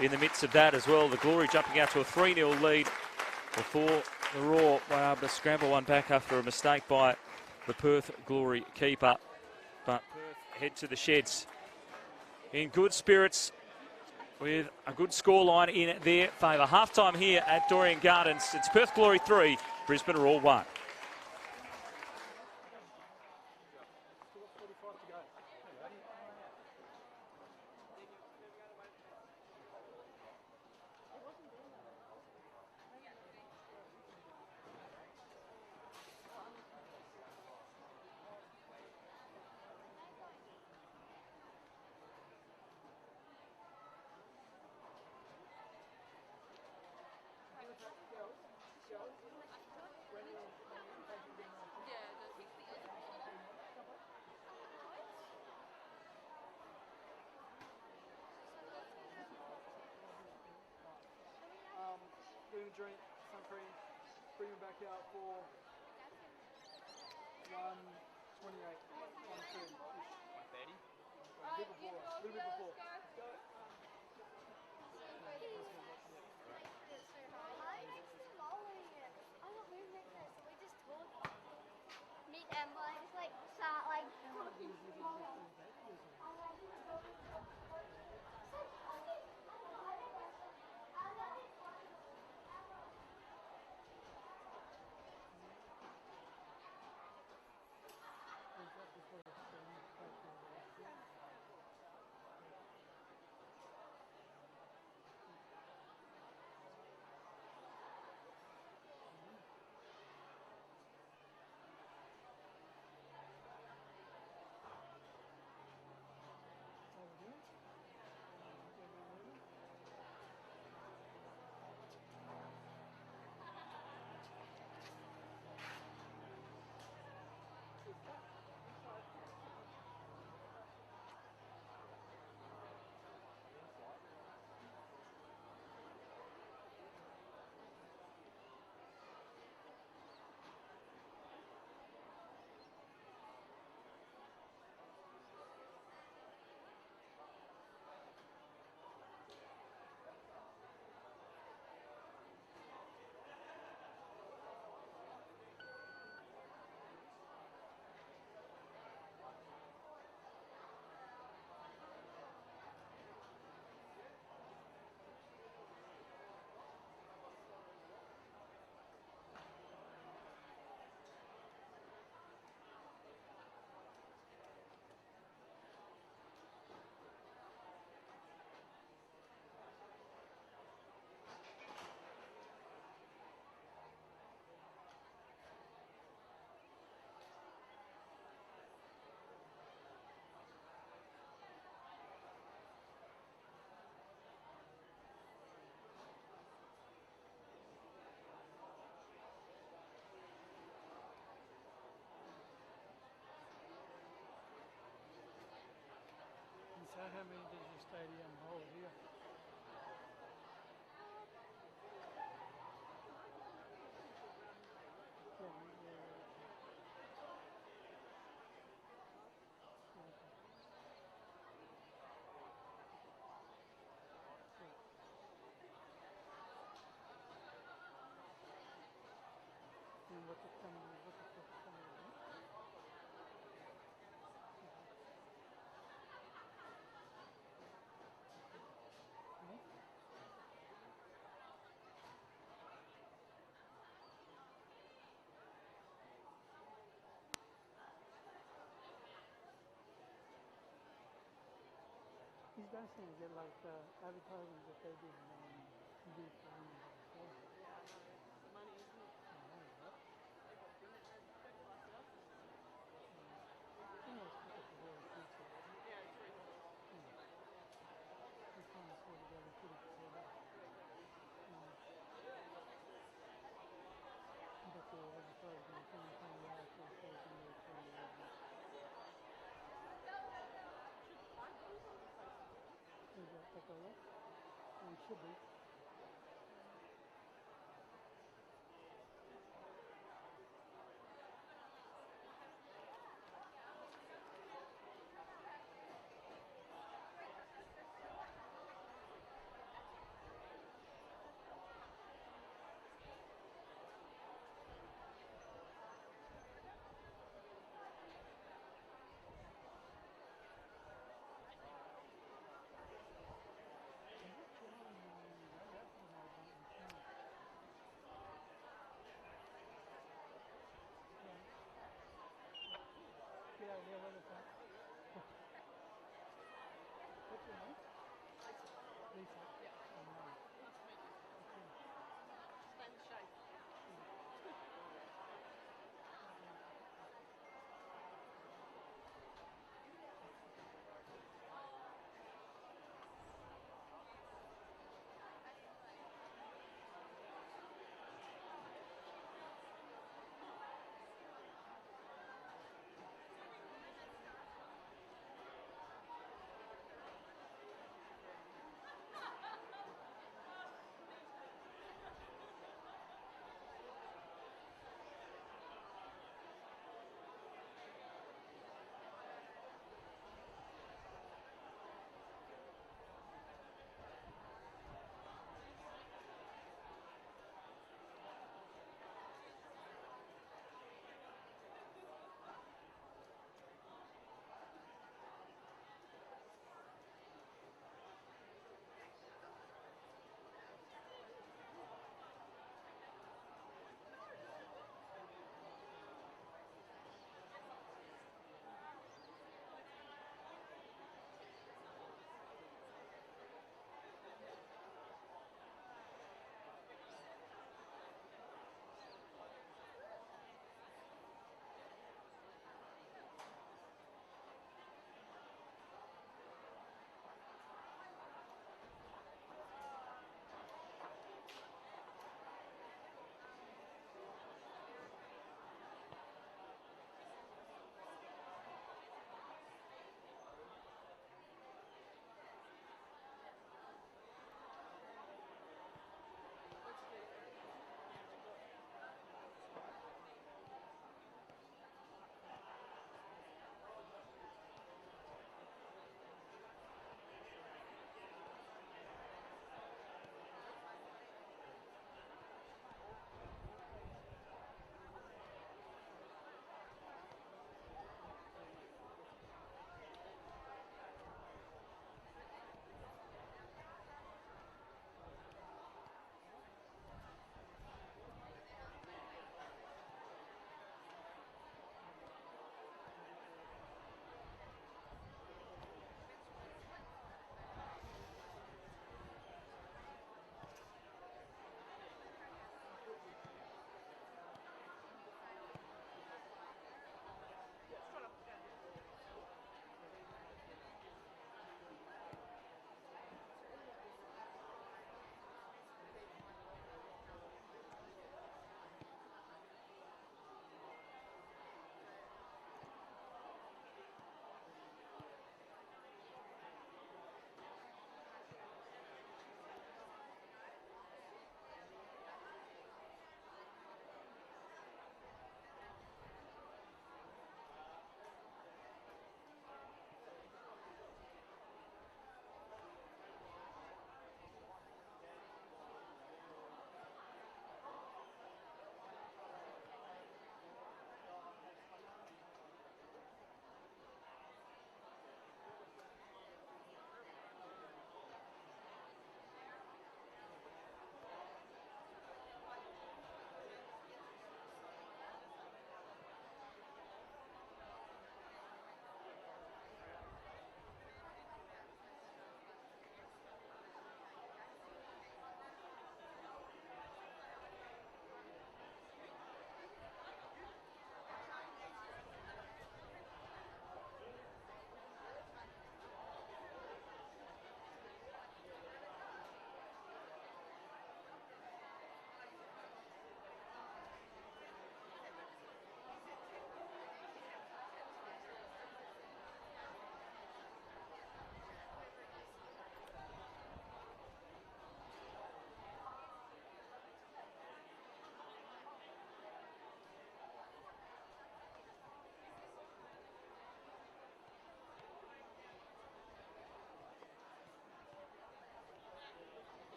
in the midst of that as well. The Glory jumping out to a 3-0 lead before the Raw were able to scramble one back after a mistake by the Perth Glory keeper. But Perth head to the sheds in good spirits with a good scoreline in their favour. Half-time here at Dorrien Gardens. It's Perth Glory 3, Brisbane Roar 1. Drink some cream, bring them back out for 1:28, 1:30. 1:30? A little bit before. how many does your stadium hold here? And what's it coming? What's it coming? These guys seem to get like advertising that they did do for them. Yeah, no, money, isn't it? Yeah, it's reasonable. They're trying to sort it out and put it together. But they're advertising 2020 articles for is that Takola? And it should be.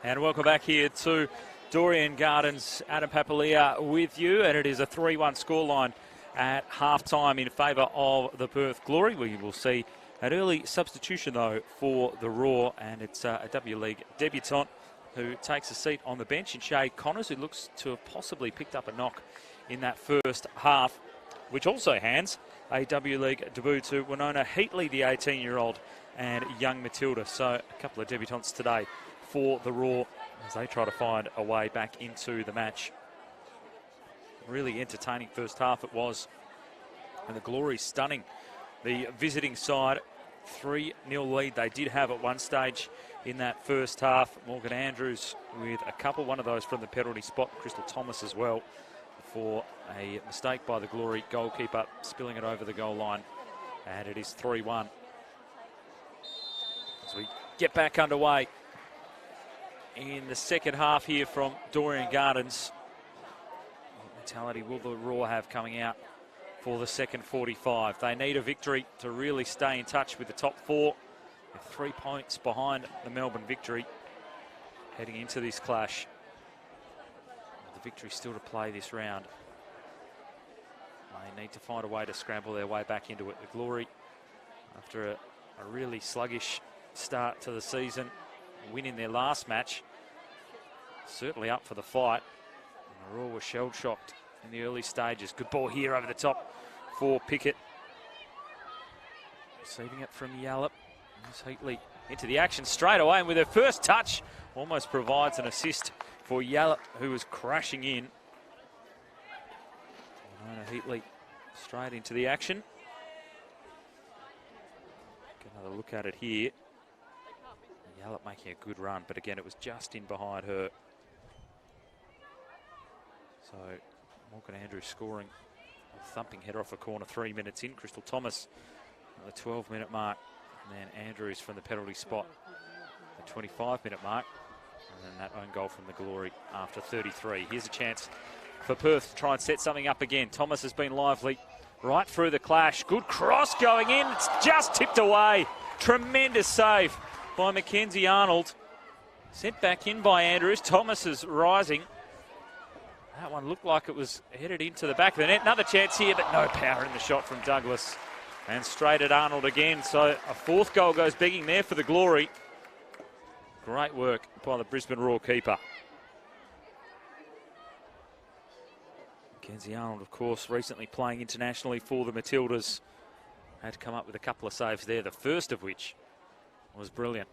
And welcome back here to Dorrien Gardens. Adam Papalia with you, and it is a 3-1 scoreline at half-time in favour of the Perth Glory. We will see an early substitution, though, for the Raw, and it's a W-League debutant who takes a seat on the bench in Shade Connors, who looks to have possibly picked up a knock in that first half, which also hands a W-League debut to Winona Heatley, the 18-year-old, and young Matilda. So a couple of debutants today for the Raw as they try to find a way back into the match. Really entertaining first half it was, and the Glory stunning the visiting side. 3-0 lead they did have at one stage in that first half. Morgan Andrews with a couple, one of those from the penalty spot, Crystal Thomas as well, for a mistake by the Glory goalkeeper, spilling it over the goal line, and it is 3-1. As we get back underway in the second half here from Dorrien Gardens. What mentality will the Raw have coming out for the second 45? They need a victory to really stay in touch with the top four. They're 3 points behind the Melbourne Victory heading into this clash. The Victory still to play this round. They need to find a way to scramble their way back into it. The Glory, after a really sluggish start to the season, win in their last match, certainly up for the fight. And the Raw were shell-shocked in the early stages. Good ball here over the top for Pickett. Receiving it from Yallop. Here's Heatley into the action straight away, and with her first touch almost provides an assist for Yallop, who was crashing in. Heatley straight into the action. Get another look at it here. Yallop making a good run, but again, it was just in behind her. So Morgan Andrews scoring a thumping header off a corner 3 minutes in. Crystal Thomas at the 12-minute mark. And then Andrews from the penalty spot at the 25-minute mark. And then that own goal from the Glory after 33. Here's a chance for Perth to try and set something up again. Thomas has been lively right through the clash. Good cross going in. It's just tipped away. Tremendous save by Mackenzie Arnold. Sent back in by Andrews. Thomas is rising. That one looked like it was headed into the back of the net. Another chance here, but no power in the shot from Douglas. And straight at Arnold again. So a fourth goal goes begging there for the Glory. Great work by the Brisbane Roar keeper. Mackenzie Arnold, of course, recently playing internationally for the Matildas. Had to come up with a couple of saves there, the first of which was brilliant.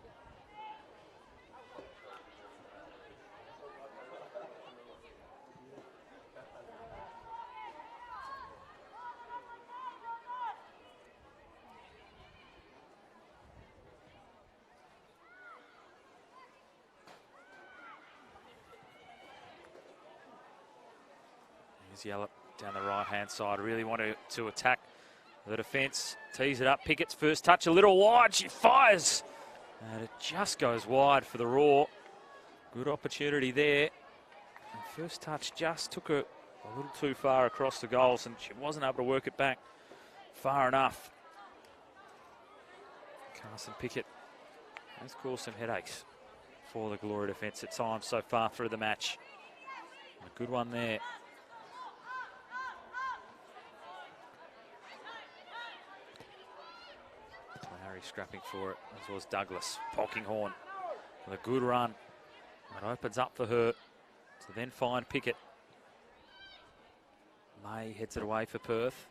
Here's Yallop down the right-hand side. Really wanted to attack the defence. Tees it up. Pickett's first touch a little wide. She fires. And it just goes wide for the Raw. Good opportunity there. And first touch just took her a little too far across the goals, and she wasn't able to work it back far enough. Carson Pickett has caused some headaches for the Glory defence at times so far through the match. A good one there. Harry scrapping for it, as was Douglas. Polkinghorne with a good run. It opens up for her to then find Pickett. May heads it away for Perth.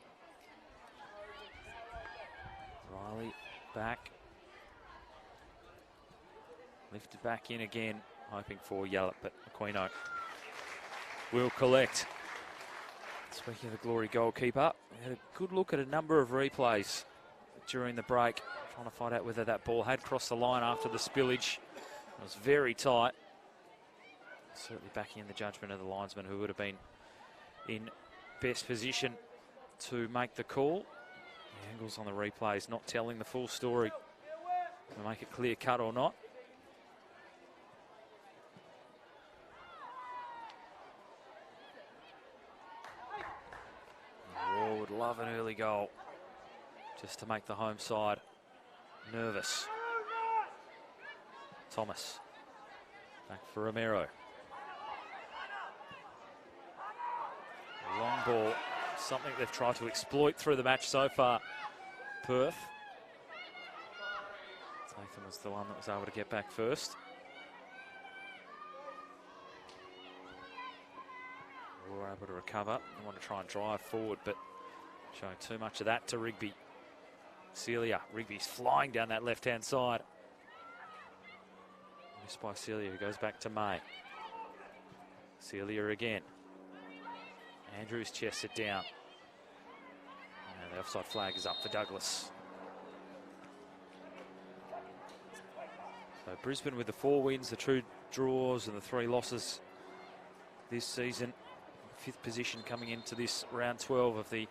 Riley back. Lifted back in again, hoping for Yallop, but Aquino will collect. Speaking of the Glory goalkeeper, we had a good look at a number of replays during the break, trying to find out whether that ball had crossed the line after the spillage. It was very tight. Certainly backing in the judgment of the linesman, who would have been in best position to make the call. The angles on the replays not telling the full story to make it clear cut or not. Raw would love an early goal just to make the home side nervous. Thomas Back for Romero. A long ball, something they've tried to exploit through the match so far. Perth. Tatham was the one that was able to get back first. We were able to recover. They want to try and drive forward, but showing too much of that to Rigby. Celia. Rigby's flying down that left-hand side. Missed by Celia, who goes back to May. Celia again. Andrews chests it down. And the offside flag is up for Douglas. So Brisbane with the 4 wins, the 2 draws and the 3 losses this season. 5th position coming into this round 12 of the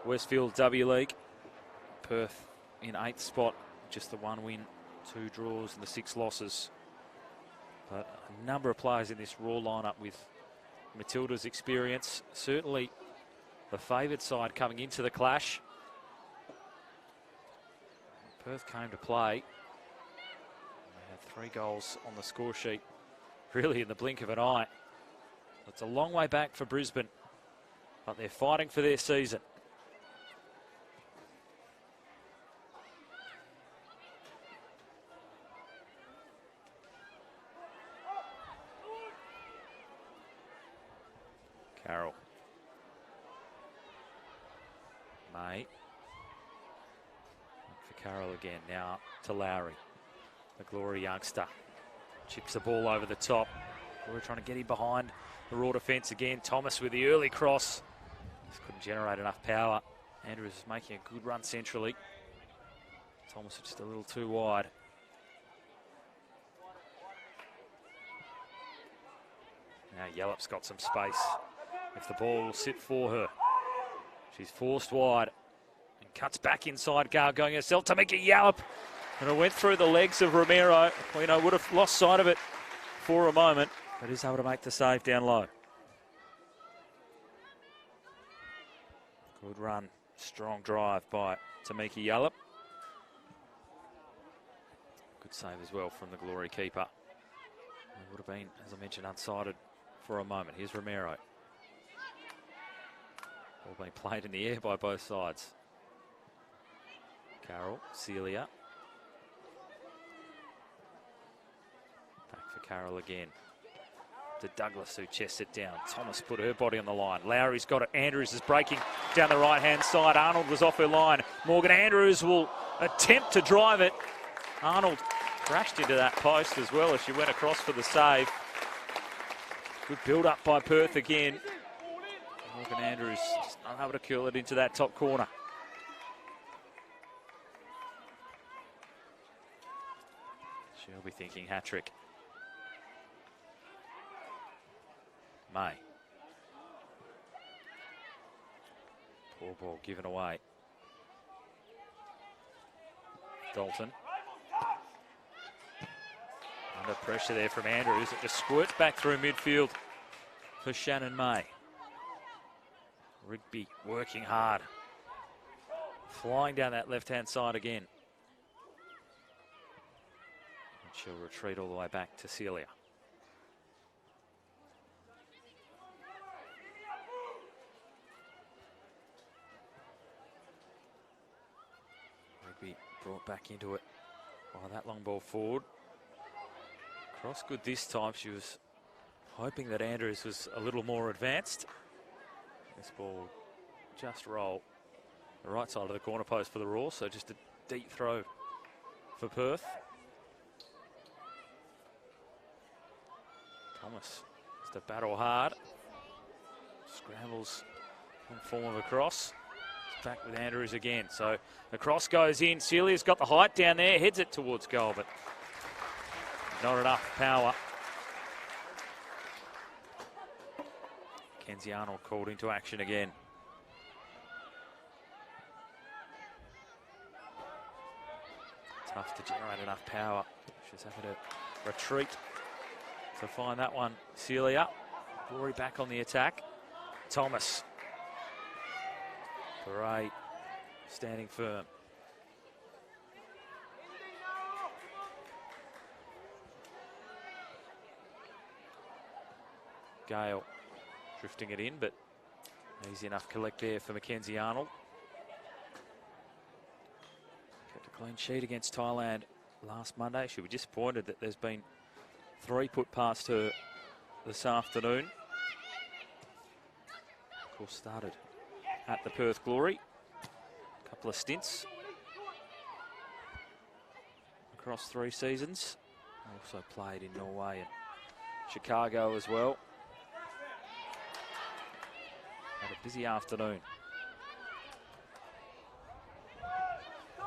Westfield W League. Perth in 8th spot, just the 1 win, 2 draws and the 6 losses. But a number of players in this raw lineup with Matilda's experience. Certainly the favoured side coming into the clash. Perth came to play. They had 3 goals on the score sheet, really in the blink of an eye. It's a long way back for Brisbane, but they're fighting for their season. Carroll. May. For Carroll again, now to Lowry. The Glory youngster. Chips the ball over the top. Glory trying to get him behind the raw defence again. Thomas with the early cross. Just couldn't generate enough power. Andrews is making a good run centrally. Thomas is just a little too wide. Now Yallop's got some space. If the ball will sit for her. She's forced wide and cuts back inside. Gar going herself to make a Yallop. And it went through the legs of Romero. You know, would have lost sight of it for a moment, but is able to make the save down low. Good run, strong drive by Tamiki Yallop. Good save as well from the Glory keeper. It would have been, as I mentioned, unsighted for a moment. Here's Romero. All being played in the air by both sides. Carroll, Celia. Back for Carroll again. To Douglas, who chests it down. Thomas put her body on the line. Lowry's got it. Andrews is breaking down the right-hand side. Arnold was off her line. Morgan Andrews will attempt to drive it. Arnold crashed into that post as well as she went across for the save. Good build-up by Perth again. Morgan Andrews just unable to curl it into that top corner. She'll be thinking hat-trick. May. Poor ball given away. Dalton. Under pressure there from Andrews. It just squirts back through midfield for Shannon May. Rigby working hard. Flying down that left-hand side again. And she'll retreat all the way back to Celia. Rigby brought back into it by that long ball forward. Cross good this time. She was hoping that Andrews was a little more advanced. This ball just roll the right side of the corner post for the Raw, so just a deep throw for Perth. Thomas has to battle hard. Scrambles in form of a cross. Back with Andrews again. So the cross goes in. Celia's got the height down there, heads it towards goal, but not enough power. Kenzie Arnold called into action again. Tough to generate enough power. She's having to retreat to find that one. Celia, Glory back on the attack. Thomas. Beret standing firm. Gale drifting it in, but easy enough collect there for Mackenzie Arnold. Kept a clean sheet against Thailand last Monday. She'll be disappointed that there's been 3 put past her this afternoon. Of course, started at the Perth Glory. A couple of stints across 3 seasons. Also played in Norway and Chicago as well. Had a busy afternoon.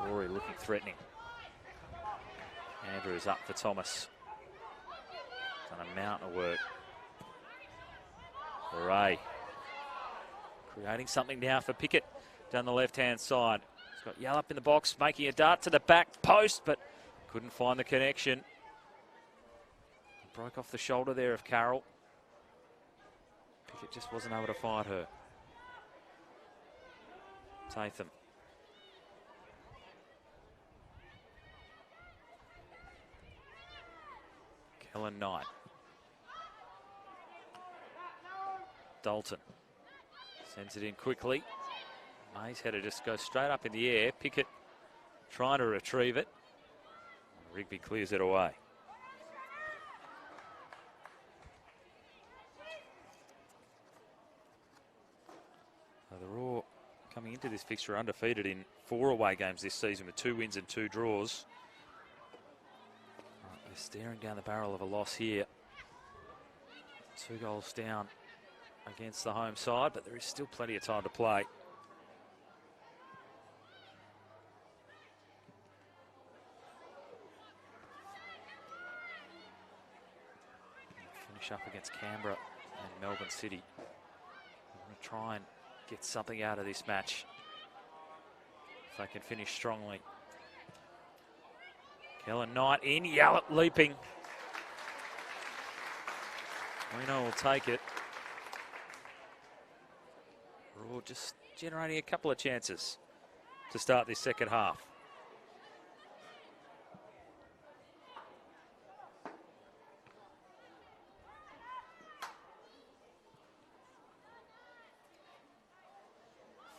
Glory looking threatening. Andrews up for Thomas. Done a mountain of work. Ray creating something now for Pickett down the left-hand side. He's got Yell up in the box, making a dart to the back post, but couldn't find the connection. Broke off the shoulder there of Carroll. Pickett just wasn't able to find her. Tatham. Kellen Knight. Dalton sends it in quickly. May's header just goes straight up in the air. Pickett trying to retrieve it. Rigby clears it away. So the Raw coming into this fixture undefeated in 4 away games this season with 2 wins and 2 draws. They're staring down the barrel of a loss here. 2 goals down against the home side, but there is still plenty of time to play. Finish up against Canberra and Melbourne City. I'm going to try and get something out of this match if they can finish strongly. Kellen Knight in, Yallop leaping. Reno will take it. Raw just generating a couple of chances to start this second half.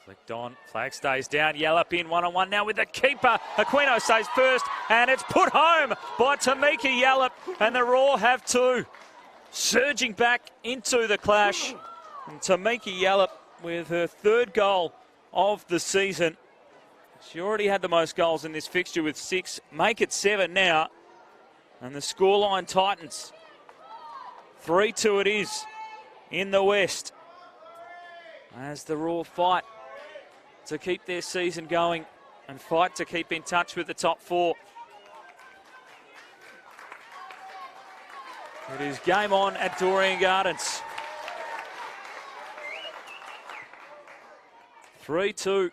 Flicked on, flag stays down, Yallop in one-on-one now with the keeper. Aquino stays first and it's put home by Tamika Yallop, and the Raw have 2. Surging back into the clash, and Tamika Yallop with her 3rd goal of the season. She already had the most goals in this fixture with 6, make it 7 now, and the scoreline tightens. 3-2 it is in the West as the Raw fight to keep their season going and fight to keep in touch with the top 4. It is game on at Doreen Gardens. 3-2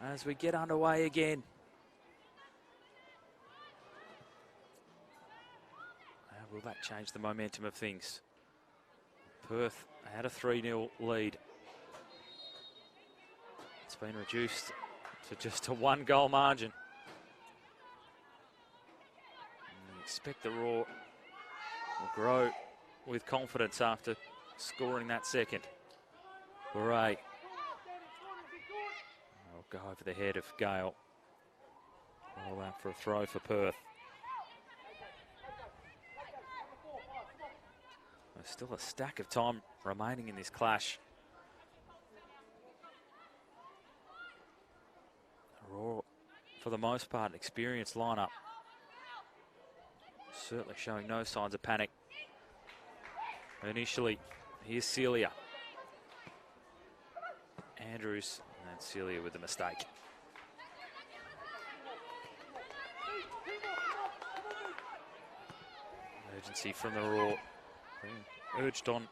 as we get underway again. Will that change the momentum of things? Perth had a 3-0 lead. It's been reduced to just a 1-goal margin. And we expect the Raw will grow with confidence after scoring that second. Beret will go over the head of Gale. All out for a throw for Perth. There's still a stack of time remaining in this clash. Raw, for the most part, an experienced lineup. Certainly showing no signs of panic. Initially, here's Celia. Andrews, and then Celia with the mistake. Urgency from the Raw. Urged on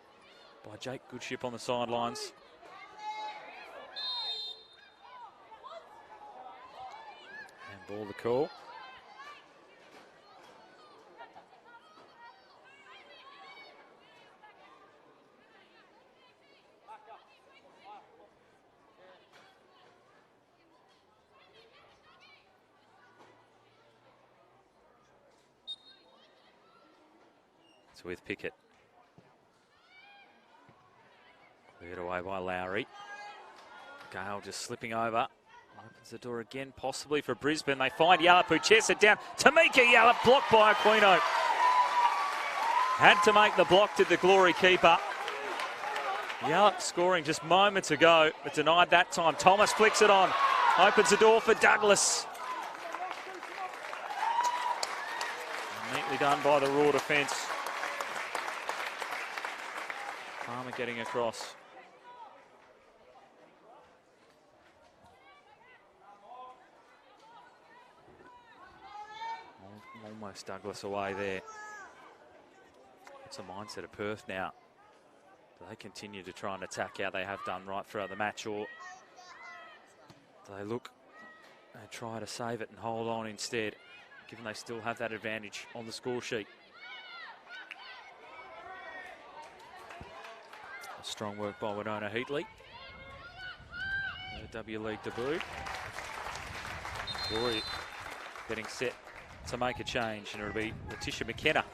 by Jake Goodship on the sidelines. And ball the call. It's with Pickett. Cleared away by Lowry. Gale just slipping over. Opens the door again, possibly for Brisbane. They find Yallop, who chests it down. Tamika Yallop, blocked by Aquino. Had to make the block, did the Glory keeper. Yallop scoring just moments ago, but denied that time. Thomas flicks it on. Opens the door for Douglas. Neatly done by the Raw defence. Palmer getting across. Almost Douglas away there. It's a mindset of Perth now. Do they continue to try and attack how they have done right throughout the match, or do they look and try to save it and hold on instead, given they still have that advantage on the score sheet? Strong work by Winona Heatley. Her W League debut. Glory getting set to make a change, and it'll be Letitia McKenna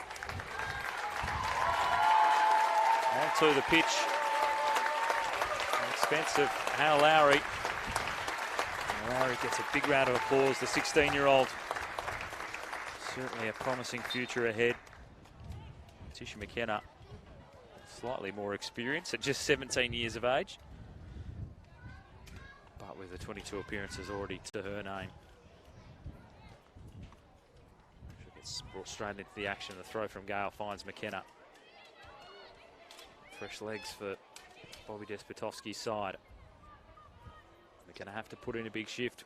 onto the pitch at the expense of Hal Lowry. And Lowry gets a big round of applause, the 16-year-old. Certainly a promising future ahead. Letitia McKenna, slightly more experienced at just 17 years of age, but with the 22 appearances already to her name. Brought straight into the action. The throw from Gale finds McKenna. Fresh legs for Bobby Despotovsky's side. They're going to have to put in a big shift.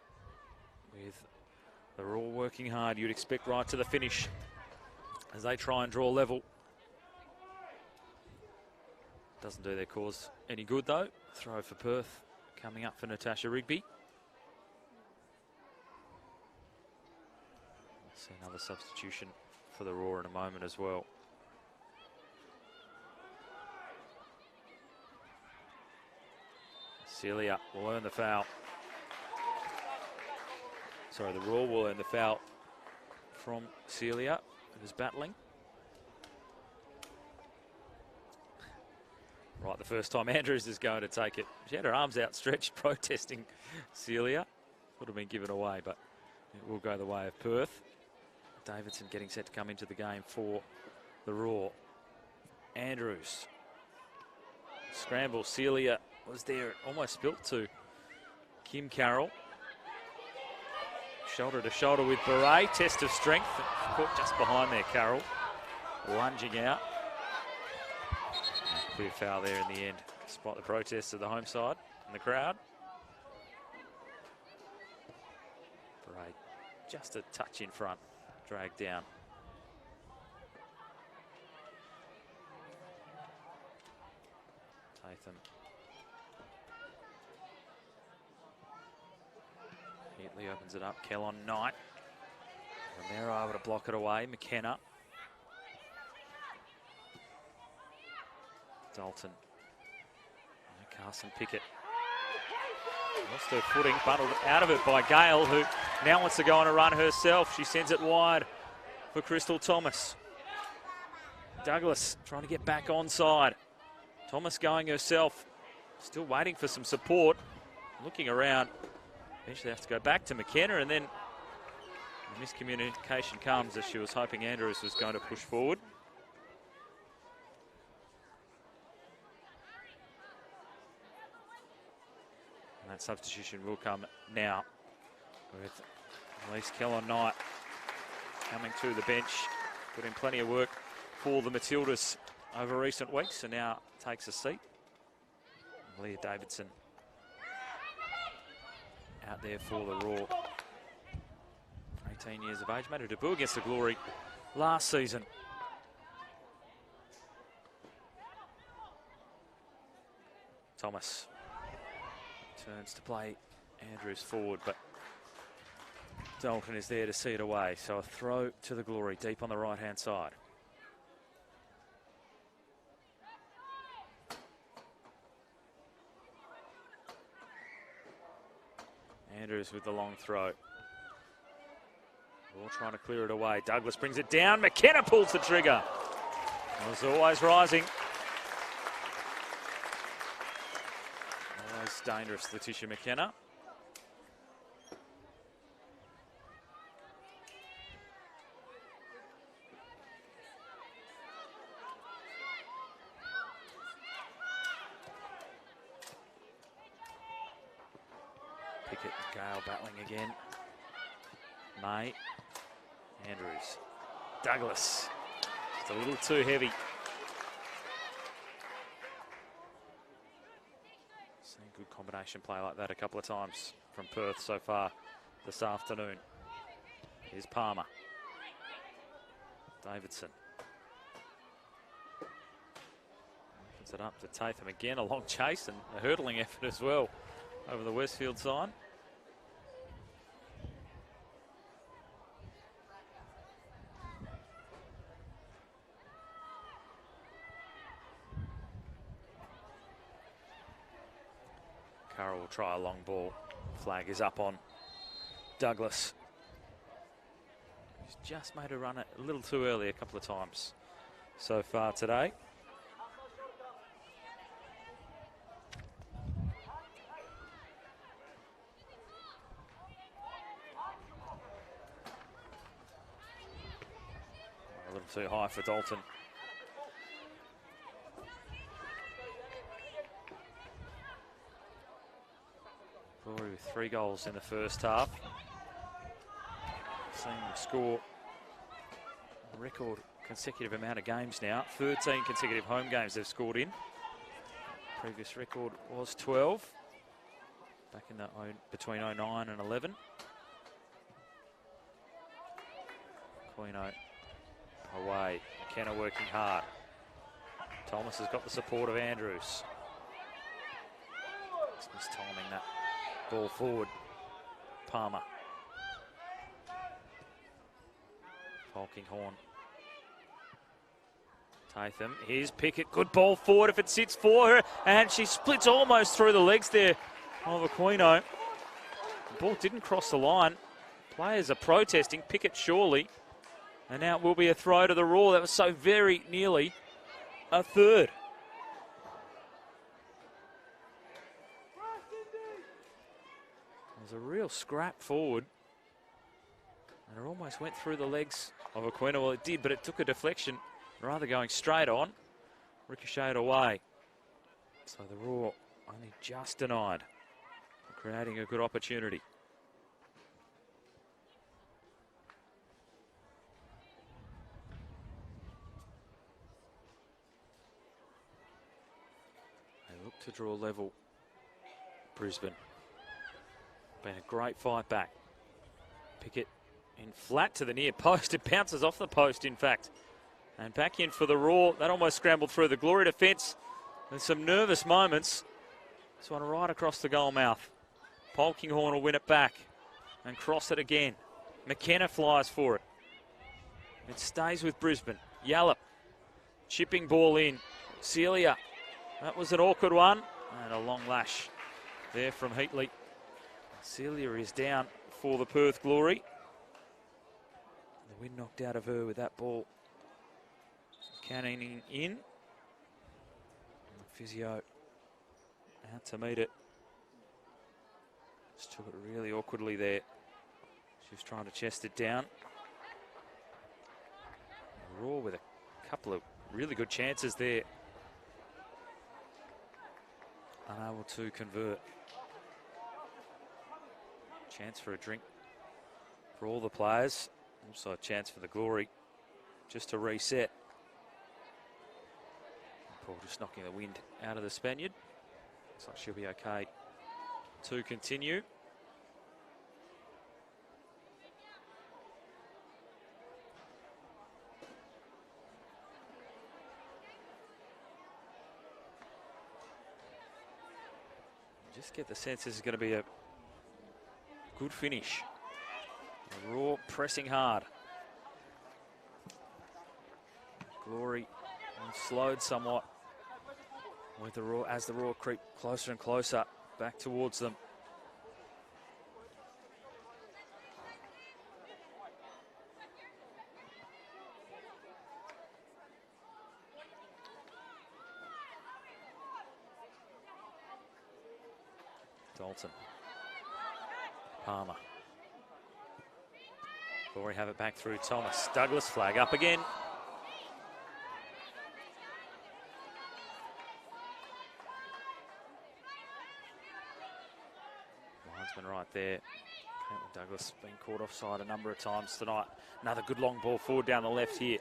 They're all working hard, you'd expect, right to the finish as they try and draw level. Doesn't do their cause any good though. Throw for Perth coming up for Natasha Rigby. See another substitution for the Raw in a moment as well. Celia will earn the foul. Sorry, the Raw will earn the foul from Celia, who was battling. Right, the first time Andrews is going to take it. She had her arms outstretched protesting Celia. Would have been given away, but it will go the way of Perth. Davidson getting set to come into the game for the Raw. Andrews. Scramble. Celia was there. Almost spilt to Kim Carroll. Shoulder to shoulder with Beret. Test of strength. Caught just behind there, Carroll. Lunging out. Clear foul there in the end, despite the protests of the home side and the crowd. Beret just a touch in front. Dragged down. Tatham. Heatley opens it up. Kellon Knight. Romero able to block it away. McKenna. Dalton. Carson Pickett. Lost her footing, bundled out of it by Gale, who now wants to go on a run herself. She sends it wide for Crystal Thomas. Douglas trying to get back onside. Thomas going herself, still waiting for some support. Looking around. Eventually have to go back to McKenna, and then the miscommunication comes as she was hoping Andrews was going to push forward. And that substitution will come now with Elise Kellon Knight coming to the bench. Put in plenty of work for the Matildas over recent weeks, and now takes a seat. Leah Davidson out there for the Raw. 18 years of age, made her debut against the Glory last season. Thomas turns to play Andrews forward, but Dalton is there to see it away. So a throw to the Glory, deep on the right-hand side. Andrews with the long throw. All trying to clear it away. Douglas brings it down. McKenna pulls the trigger. As always rising. It's dangerous, Letitia McKenna. Pickett and Gale battling again. May. Andrews. Douglas. Just a little too heavy. Seen good combination play like that a couple of times from Perth so far this afternoon. Here's Palmer. Davidson. Opens it up to Tatham again. A long chase and a hurdling effort as well over the Westfield side. Carroll will try a long ball. Flag is up on Douglas. He's just made a run a little too early a couple of times so far today. A little too high for Dalton. Glory with 3 goals in the first half. Seeing them score a record consecutive amount of games now. 13 consecutive home games they've scored in. Previous record was 12. Back in the between 09 and 11. Quino away. McKenna working hard. Thomas has got the support of Andrews. Just mistiming that ball forward. Palmer. Polkinghorne. Tatham. Here's Pickett. Good ball forward if it sits for her. And she splits almost through the legs there of Aquino. The ball didn't cross the line. Players are protesting. Pickett surely. And now it will be a throw to the Raw. That was so very nearly a third. There's a real scrap forward. And it almost went through the legs of Aquino. Well, it did, but it took a deflection. Rather going straight on. Ricocheted away. So the Raw only just denied. Creating a good opportunity. They look to draw level. Brisbane. Been a great fight back. Pickett in flat to the near post. It bounces off the post, in fact. And back in for the Raw. That almost scrambled through the Glory defence. There's some nervous moments. This one right across the goal mouth. Polkinghorne will win it back and cross it again. McKenna flies for it. It stays with Brisbane. Yallop. Chipping ball in. Celia. That was an awkward one. And a long lash there from Heatley. Celia is down for the Perth Glory. The wind knocked out of her with that ball. Canning in. And Physio out to meet it. Just took it really awkwardly there. She was trying to chest it down. Raw with a couple of really good chances there. Unable to convert. Chance for a drink for all the players. Also a chance for the Glory just to reset. Paul just knocking the wind out of the Spaniard. Looks like she'll be okay to continue. Just get the sense this is going to be a good finish. The Raw pressing hard. Glory slowed somewhat with the Raw as the Raw creep closer and closer back towards them. Dalton. Palmer. Glory have it back through Thomas. Douglas flag up again. Linesman right there. Caitlin Douglas been caught offside a number of times tonight. Another good long ball forward down the left here.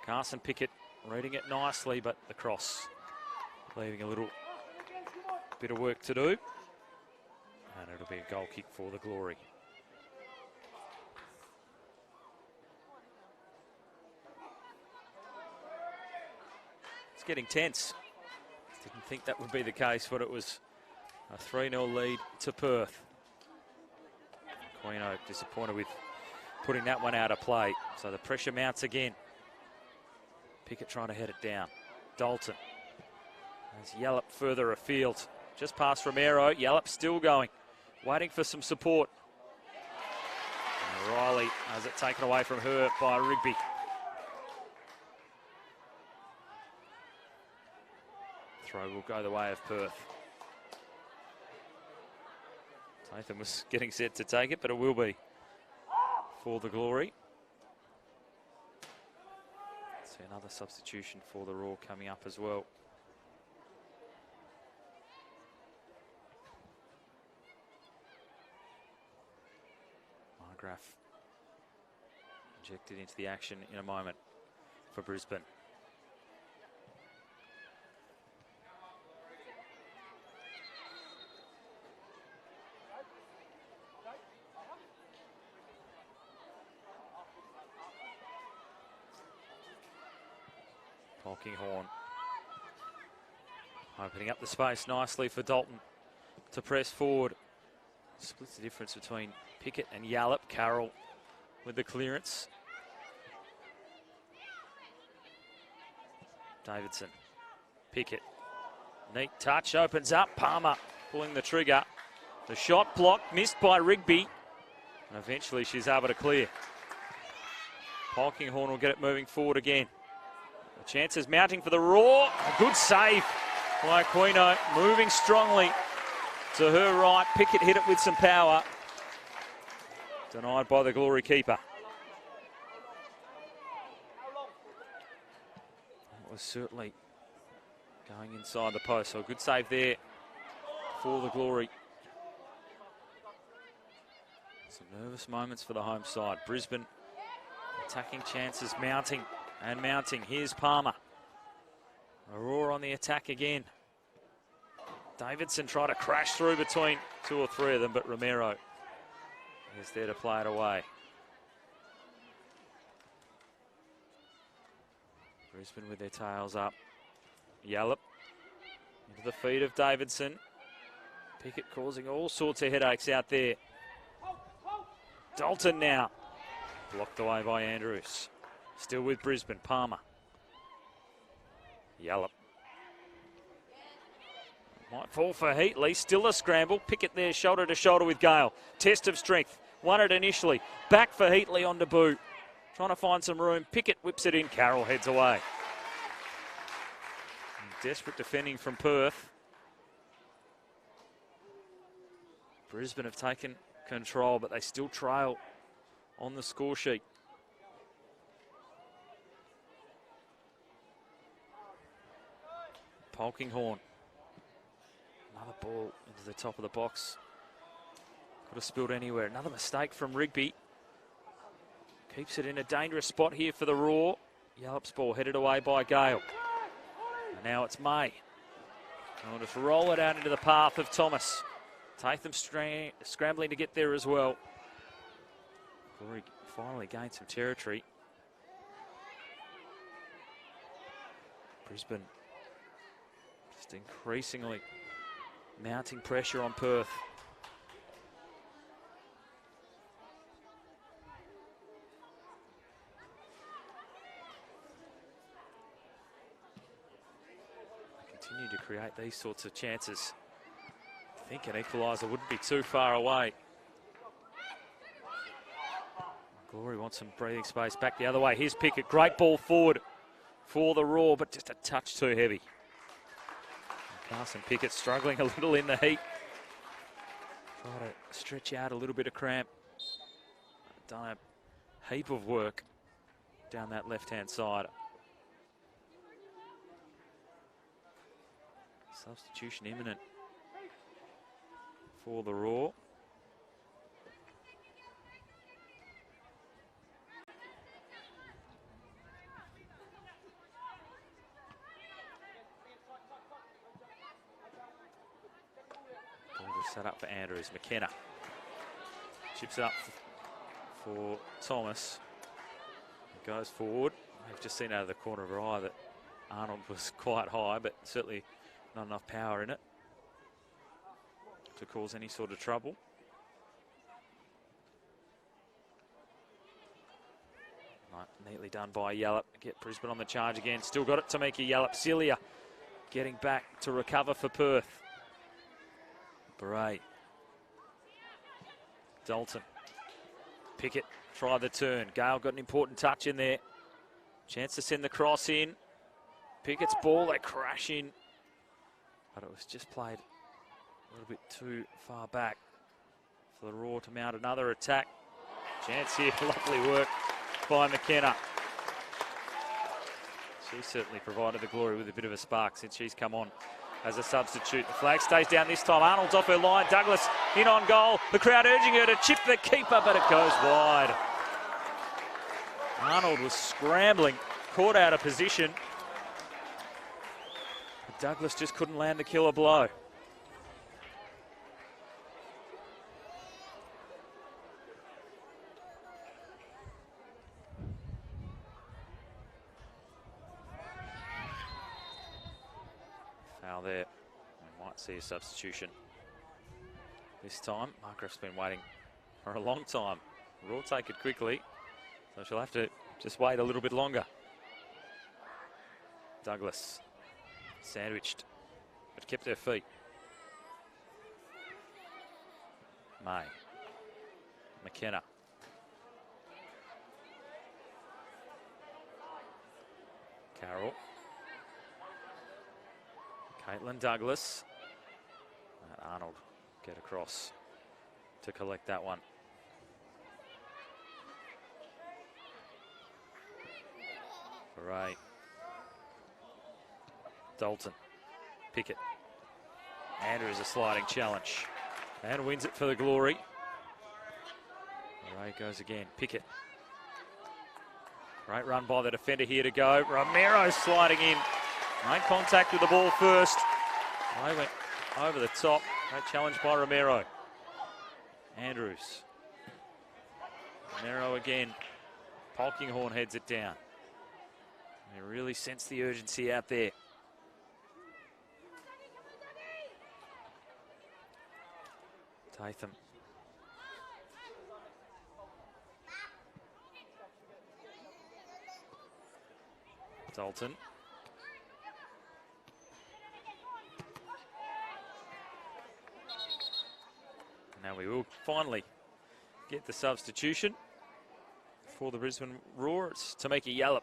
Carson Pickett reading it nicely, but the cross leaving a little bit of work to do. And it'll be a goal kick for the Glory. It's getting tense. Didn't think that would be the case, but it was a 3-0 lead to Perth. Quino disappointed with putting that one out of play. So the pressure mounts again. Pickett trying to head it down. Dalton. As Yallop further afield. Just past Romero. Yallop still going. Waiting for some support. And Riley has it taken away from her by Rigby. Throw will go the way of Perth. Tatham was getting set to take it, but it will be for the Glory. See another substitution for the Roar coming up as well. Margraf injected into the action in a moment for Brisbane. Polkinghorn opening up the space nicely for Dalton to press forward. Splits the difference between Pickett and Yallop. Carroll with the clearance. Davidson. Pickett. Neat touch, opens up. Palmer pulling the trigger. The shot blocked, missed by Rigby. And eventually she's able to clear. Polkinghorn will get it moving forward again. The chances mounting for the Roar. A good save by Quino. Moving strongly to her right. Pickett hit it with some power. Denied by the Glory keeper. That was certainly going inside the post. So a good save there for the Glory. Some nervous moments for the home side. Brisbane attacking chances mounting and mounting. Here's Palmer. Aurora on the attack again. Davidson tried to crash through between two or three of them, but Romero is there to play it away. Brisbane with their tails up. Yallop into the feet of Davidson. Pickett causing all sorts of headaches out there. Dalton now. Blocked away by Andrews. Still with Brisbane. Palmer. Yallop. Might fall for Heatley. Still a scramble. Pickett there shoulder to shoulder with Gale. Test of strength. Won it initially. Back for Heatley on debut. Trying to find some room. Pickett whips it in. Carroll heads away. Desperate defending from Perth. Brisbane have taken control, but they still trail on the score sheet. Polkinghorn. Another ball into the top of the box. Could have spilled anywhere. Another mistake from Rigby. Keeps it in a dangerous spot here for the Roar. Yallop's ball headed away by Gale. And now it's May. I'll just roll it out into the path of Thomas. Tatham scrambling to get there as well. Glory finally gained some territory. Brisbane just increasingly mounting pressure on Perth. They continue to create these sorts of chances. I think an equaliser wouldn't be too far away. Glory wants some breathing space back the other way. Here's Pickett. Great ball forward for the Roar, but just a touch too heavy. Carson Pickett struggling a little in the heat. Try to stretch out a little bit of cramp. Done a heap of work down that left-hand side. Substitution imminent for the Roar. Ball set up for Andrews. McKenna chips it up for Thomas. Goes forward. I've just seen out of the corner of her eye that Arnold was quite high, but certainly not enough power in it to cause any sort of trouble. Neatly done by Yallop. Get Brisbane on the charge again. Still got it to make a Yallop. Celia getting back to recover for Perth. Beret. Dalton. Pickett tried the turn. Gale got an important touch in there. Chance to send the cross in. Pickett's ball, they crash in. But it was just played a little bit too far back for the Roar to mount another attack. Chance here, lovely work by McKenna. She certainly provided the Glory with a bit of a spark since she's come on as a substitute. The flag stays down this time. Arnold's off her line. Douglas in on goal. The crowd urging her to chip the keeper, but it goes wide. Arnold was scrambling, caught out of position. But Douglas just couldn't land the killer blow. Foul there. We might see a substitution this time. Markgraf's been waiting for a long time. Roar take it quickly, so she'll have to just wait a little bit longer. Douglas sandwiched, but kept her feet. May. McKenna. Carroll. Caitlin Douglas. And Arnold get across to collect that one. Right. Dalton. Pickett. Andrews a sliding challenge. And wins it for the Glory. Ray goes again. Pickett. Great run by the defender here to go. Romero sliding in. Made contact with the ball first. Ray went over the top. Great challenge by Romero. Andrews. Romero again. Polkinghorne heads it down. You really sense the urgency out there. Tatham. Dalton. Now we will finally get the substitution for the Brisbane Roar. It's Tamika Yallop,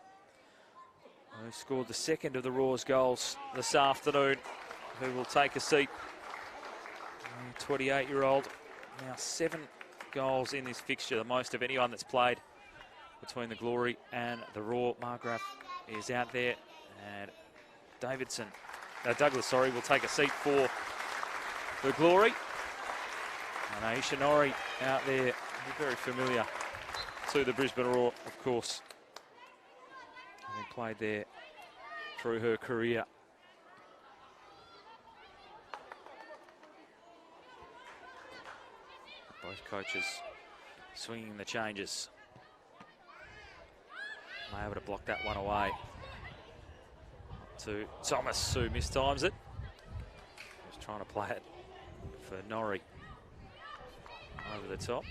who scored the second of the Roar's goals this afternoon, who will take a seat. 28-year-old, now 7 goals in this fixture, the most of anyone that's played between the Glory and the Roar. Markgraf is out there, and Douglas, will take a seat for the Glory. And Aisha Norrie out there, very familiar to the Brisbane Roar, of course. Having played there through her career. Both coaches swinging the changes. May able to block that one away. To Thomas, who mistimes it. Just trying to play it for Norrie. Over the top.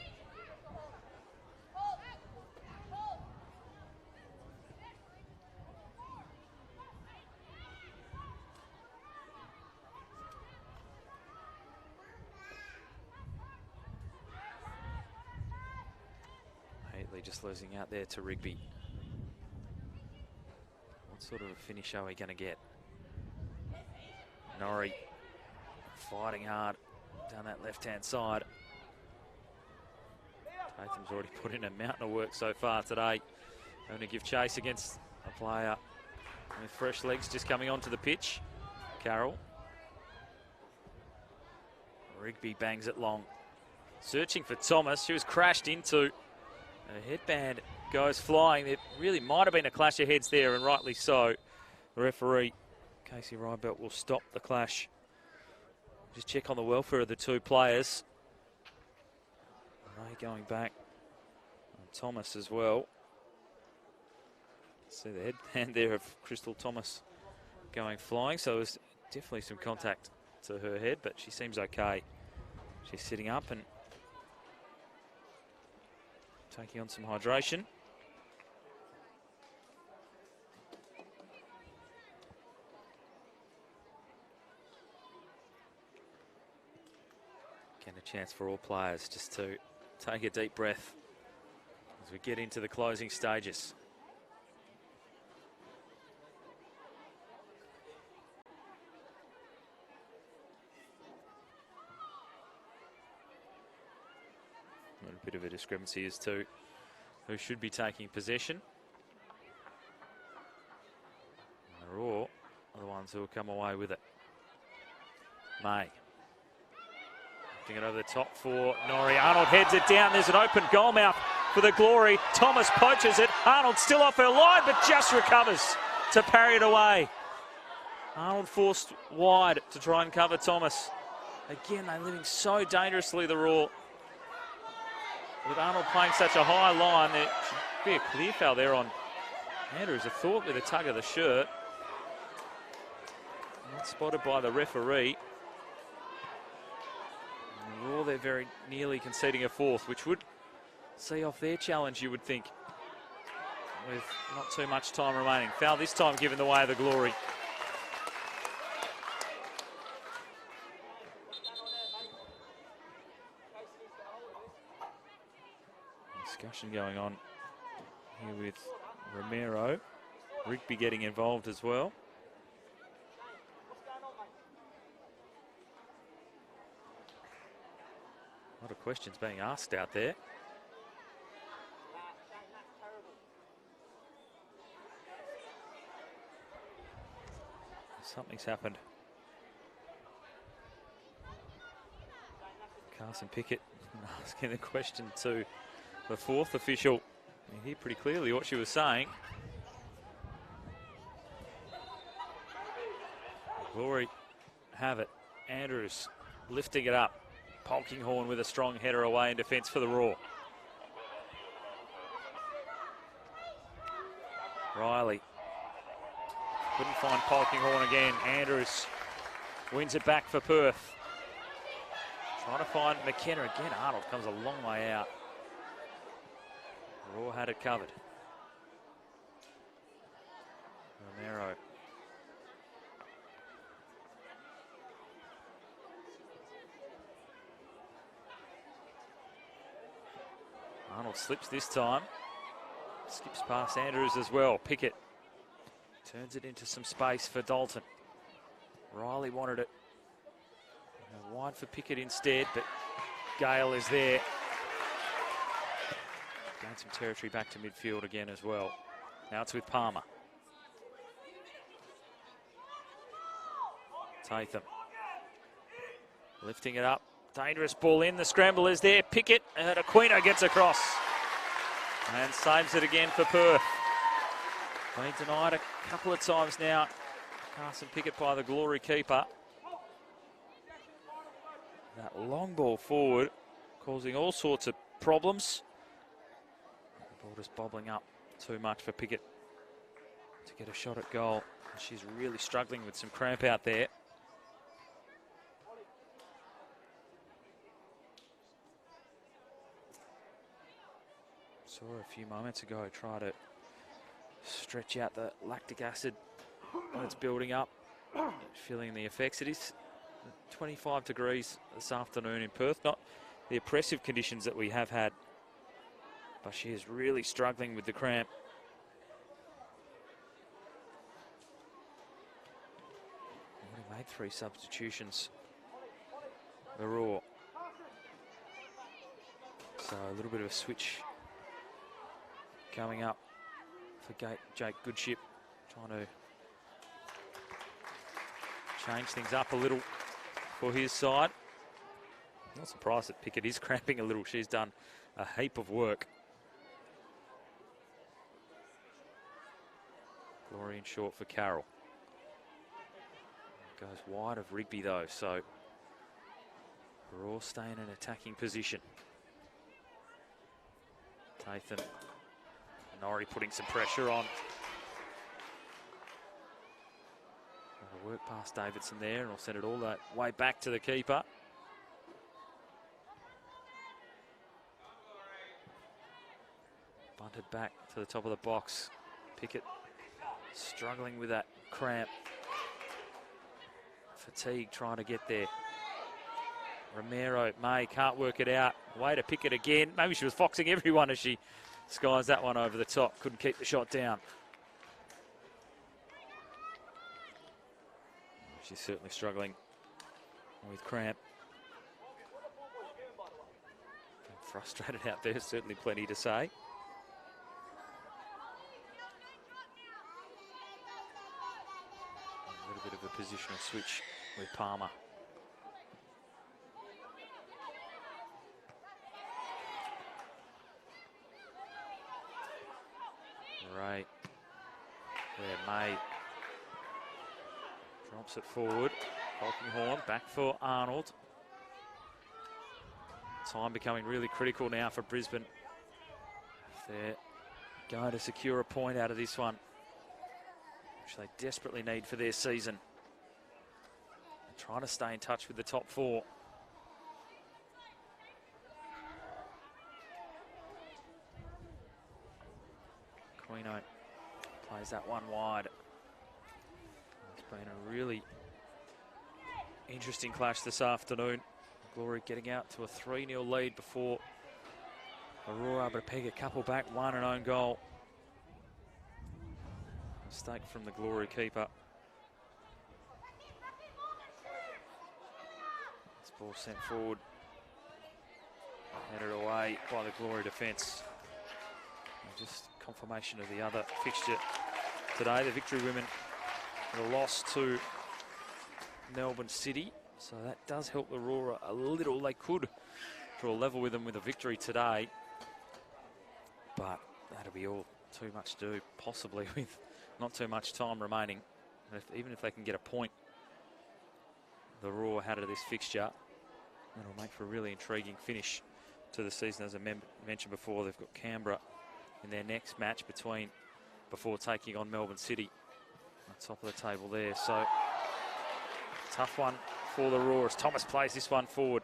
Hately just losing out there to Rigby. What sort of a finish are we going to get? Norrie fighting hard down that left-hand side. Tatham's already put in a mountain of work so far today. Going to give chase against a player with fresh legs just coming onto the pitch. Carroll. Rigby bangs it long. Searching for Thomas, who was crashed into. A headband goes flying. There really might have been a clash of heads there, and rightly so. The referee, Casey Rybelt, will stop the clash. Just check on the welfare of the two players. Ray going back. And Thomas as well. See the headband there of Crystal Thomas going flying. So there's definitely some contact to her head, but she seems okay. She's sitting up and taking on some hydration. Again, a chance for all players just to take a deep breath as we get into the closing stages. A bit of a discrepancy as to who should be taking possession. The Raw are the ones who will come away with it. May. Lifting it over the top for Norrie. Arnold heads it down. There's an open goal mouth for the Glory. Thomas poaches it. Arnold still off her line, but just recovers to parry it away. Arnold forced wide to try and cover Thomas. Again, they're living so dangerously, the Raw. With Arnold playing such a high line, there should be a clear foul there on Andrews. A thought with a tug of the shirt. Not spotted by the referee. And the Raw, they're very nearly conceding a fourth, which would see off their challenge, you would think, with not too much time remaining. Foul this time given the way of the Glory. Discussion going on here with Romero. Rigby getting involved as well. A lot of questions being asked out there. Something's happened. Carson Pickett asking the question to the fourth official. You hear pretty clearly what she was saying. Glory have it. Andrews lifting it up. Polkinghorne with a strong header away in defence for the Raw. Riley couldn't find Polkinghorne again. Andrews wins it back for Perth. Trying to find McKenna again. Arnold comes a long way out. Raw had it covered. Romero. Arnold slips this time. Skips past Andrews as well. Pickett turns it into some space for Dalton. Riley wanted it. Wide for Pickett instead, but Gale is there. Gain some territory back to midfield again as well. Now it's with Palmer. Tatham. Lifting it up. Dangerous ball in. The scramble is there. Pickett and Aquino gets across. And saves it again for Perth. Been denied a couple of times now. Carson Pickett by the Glory keeper. That long ball forward causing all sorts of problems. The ball just bobbling up too much for Pickett to get a shot at goal. She's really struggling with some cramp out there. Saw her a few moments ago try to stretch out the lactic acid when it's building up, feeling the effects. It is 25 degrees this afternoon in Perth, not the oppressive conditions that we have had, but she is really struggling with the cramp. Only made 3 substitutions. The Raw. So a little bit of a switch coming up for Jake Goodship, trying to change things up a little for his side. Not surprised that Pickett is cramping a little. She's done a heap of work. Glory in short for Carroll. Goes wide of Rigby though, so we're all staying in attacking position. Nathan and Norrie putting some pressure on. Gonna work past Davidson there, and we'll send it all that way back to the keeper. Bunted back to the top of the box. Pickett struggling with that cramp. Fatigue trying to get there. Romero, May can't work it out. Way to Pickett again. Maybe she was foxing everyone as she skies that one over the top. Couldn't keep the shot down. She's certainly struggling with cramp. Frustrated out there, certainly plenty to say. A little bit of a positional switch with Palmer. Right. There, May drops it forward. Falkenhorn back for Arnold. Time becoming really critical now for Brisbane. If they're going to secure a point out of this one, which they desperately need for their season. And trying to stay in touch with the top four. Quino plays that one wide. It's been a really interesting clash this afternoon. Glory getting out to a 3-0 lead before Aurora able to peg a couple back, one an own goal. Mistake from the Glory keeper. This ball sent forward, headed away by the Glory defence. Just confirmation of the other fixture today. The Victory women had a loss to Melbourne City, so that does help the Aurora a little. They could draw level with them with a victory today, but that'll be all too much to do, possibly with not too much time remaining. Even if they can get a point, the Aurora had of this fixture, that'll make for a really intriguing finish to the season. As I mentioned before, they've got Canberra in their next match before taking on Melbourne City on top of the table there. So tough one for the Roar as Thomas plays this one forward.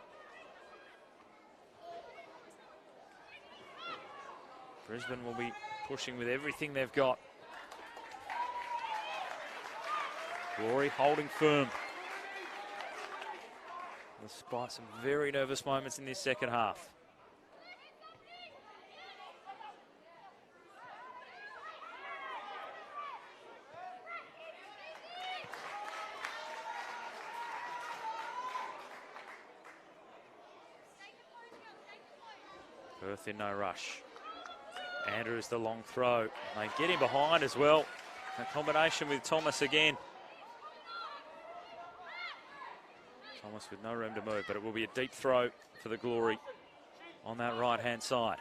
Brisbane will be pushing with everything they've got. Glory holding firm, despite some very nervous moments in this second half. Perth in no rush. Andrews the long throw. They get him behind as well. A combination with Thomas again. Thomas with no room to move, but it will be a deep throw for the Glory on that right-hand side.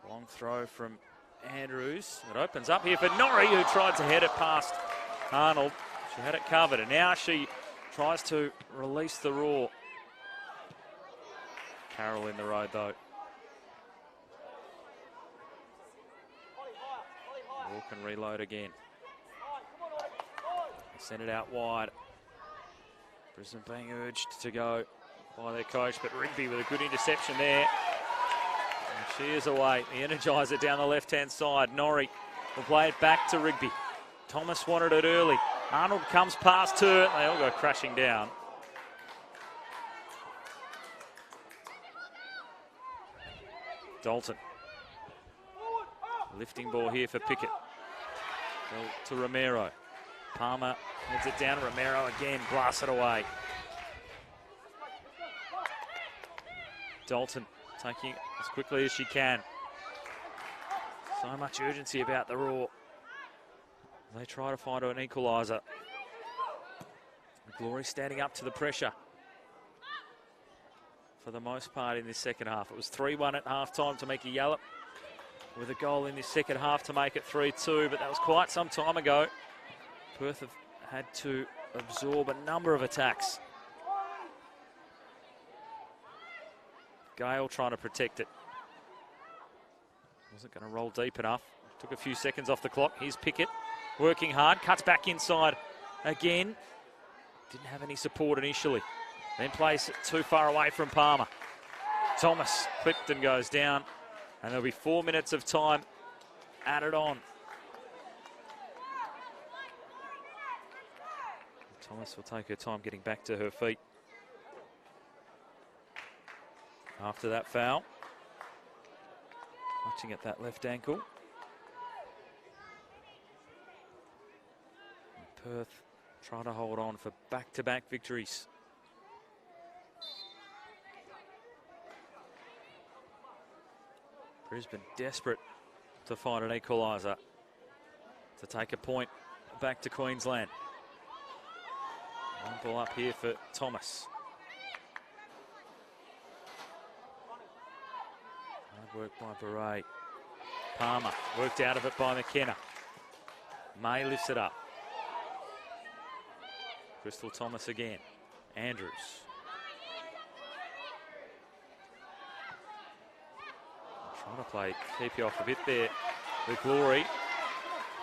Long throw from Andrews. It opens up here for Norrie, who tried to head it past Arnold. She had it covered, and now she tries to release the Roar. Carroll in the road, though. Roar can reload again. Send it out wide. Brisbane being urged to go by their coach, but Rigby with a good interception there. And she is away. The Energizer down the left-hand side. Norrie will play it back to Rigby. Thomas wanted it early. Arnold comes past her. They all go crashing down. Dalton. Lifting ball here for Pickett. To Romero. Palmer heads it down. Romero again, blasts it away. Dalton taking it as quickly as she can. So much urgency about the Raw. They try to find an equaliser. Glory standing up to the pressure for the most part in this second half. It was 3-1 at half-time to Mika Yallop, with a goal in this second half to make it 3-2, but that was quite some time ago. Perth have had to absorb a number of attacks. Gale trying to protect it. Wasn't going to roll deep enough. Took a few seconds off the clock. Here's Pickett, working hard, cuts back inside again. Didn't have any support initially. Then plays it too far away from Palmer. Thomas clipped and goes down. And there'll be 4 minutes of time added on. Thomas will take her time getting back to her feet after that foul. Clutching at that left ankle. And Perth trying to hold on for back-to-back victories. Brisbane desperate to find an equaliser to take a point back to Queensland. One ball up here for Thomas. Hard work by Beret. Palmer worked out of it by McKenna. May lifts it up. Crystal Thomas again. Andrews. Trying to play, keep you off a bit there with Glory.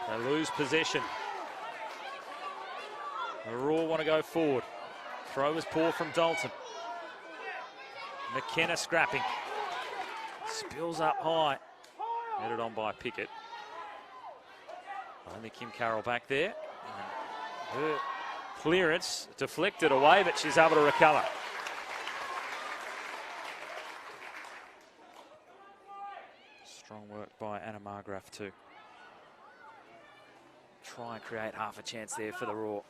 They lose possession. The Raw want to go forward. Throw was poor from Dalton. McKenna scrapping. Spills up high. Headed on by Pickett. Only Kim Carroll back there. And her clearance deflected away, but she's able to recover. Strong work by Anna Margraf to try and create half a chance there for the Raw.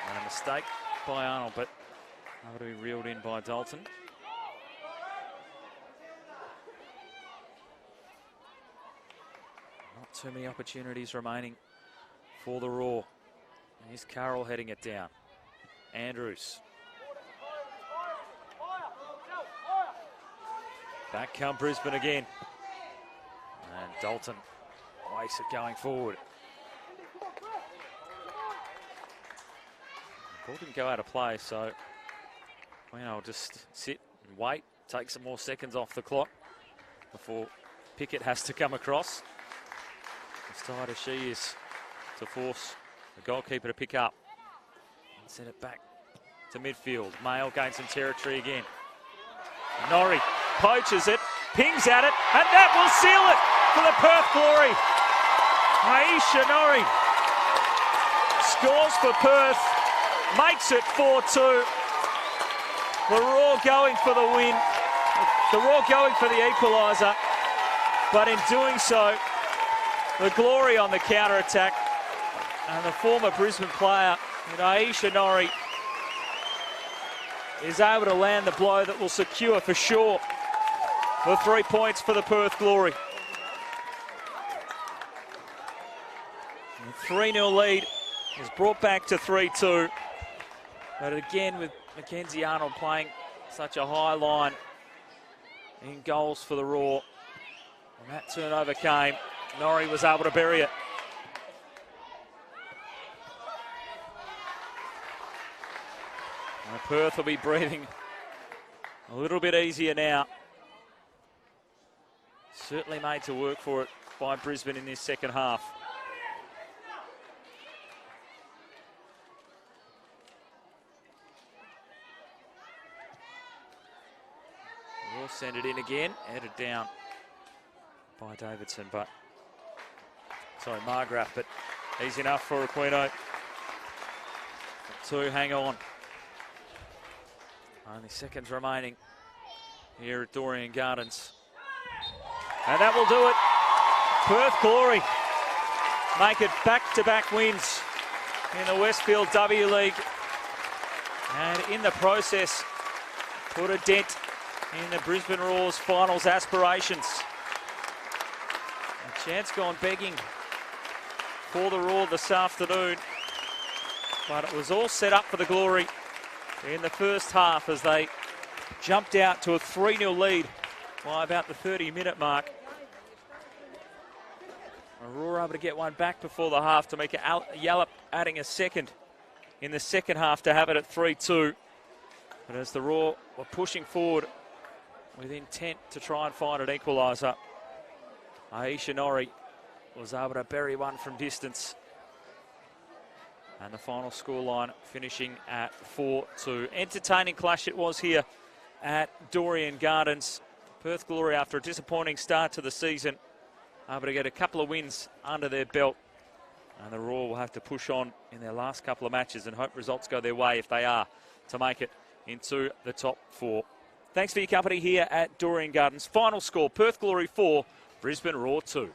And a mistake by Arnold, but able to be reeled in by Dalton. Not too many opportunities remaining for the Raw. Here's Carroll heading it down. Andrews. Back come Brisbane again. And Dalton wastes it going forward. The ball didn't go out of play, so I'll just sit and wait, take some more seconds off the clock before Pickett has to come across. As tight as she is to force the goalkeeper to pick up and send it back to midfield. Mail gains some territory again. Norrie poaches it, pings at it, and that will seal it for the Perth Glory. Aisha Norrie scores for Perth, makes it 4-2. The Raw going for the win, the Raw going for the equaliser, but in doing so, the Glory on the counter-attack, and the former Brisbane player, Aisha Norrie, is able to land the blow that will secure for sure the 3 points for the Perth Glory. The 3-0 lead is brought back to 3-2. But again, with Mackenzie Arnold playing such a high line in goals for the Raw, when that turnover came, Norrie was able to bury it. And Perth will be breathing a little bit easier now. Certainly made to work for it by Brisbane in this second half. We'll send it in again, headed down by Davidson, but sorry, Margraf, but easy enough for Aquino to hang on. Only seconds remaining here at Dorrien Gardens. And that will do it Perth Glory make it back-to-back wins in the Westfield W League, and in the process put a dent in the Brisbane Roar's finals aspirations. A chance gone begging for the Roar this afternoon, but it was all set up for the Glory in the first half as they jumped out to a 3-0 lead by about the 30-minute mark. Aurora able to get one back before the half to make it Yallop adding a second in the second half to have it at 3-2. But as the Roar were pushing forward with intent to try and find an equaliser, Aisha Norrie was able to bury one from distance. And the final scoreline finishing at 4-2. Entertaining clash it was here at Dorrien Gardens. Perth Glory, after a disappointing start to the season, able to get a couple of wins under their belt. And the Roar will have to push on in their last couple of matches and hope results go their way if they are to make it into the top 4. Thanks for your company here at Dorrien Gardens. Final score, Perth Glory 4, Brisbane Roar 2.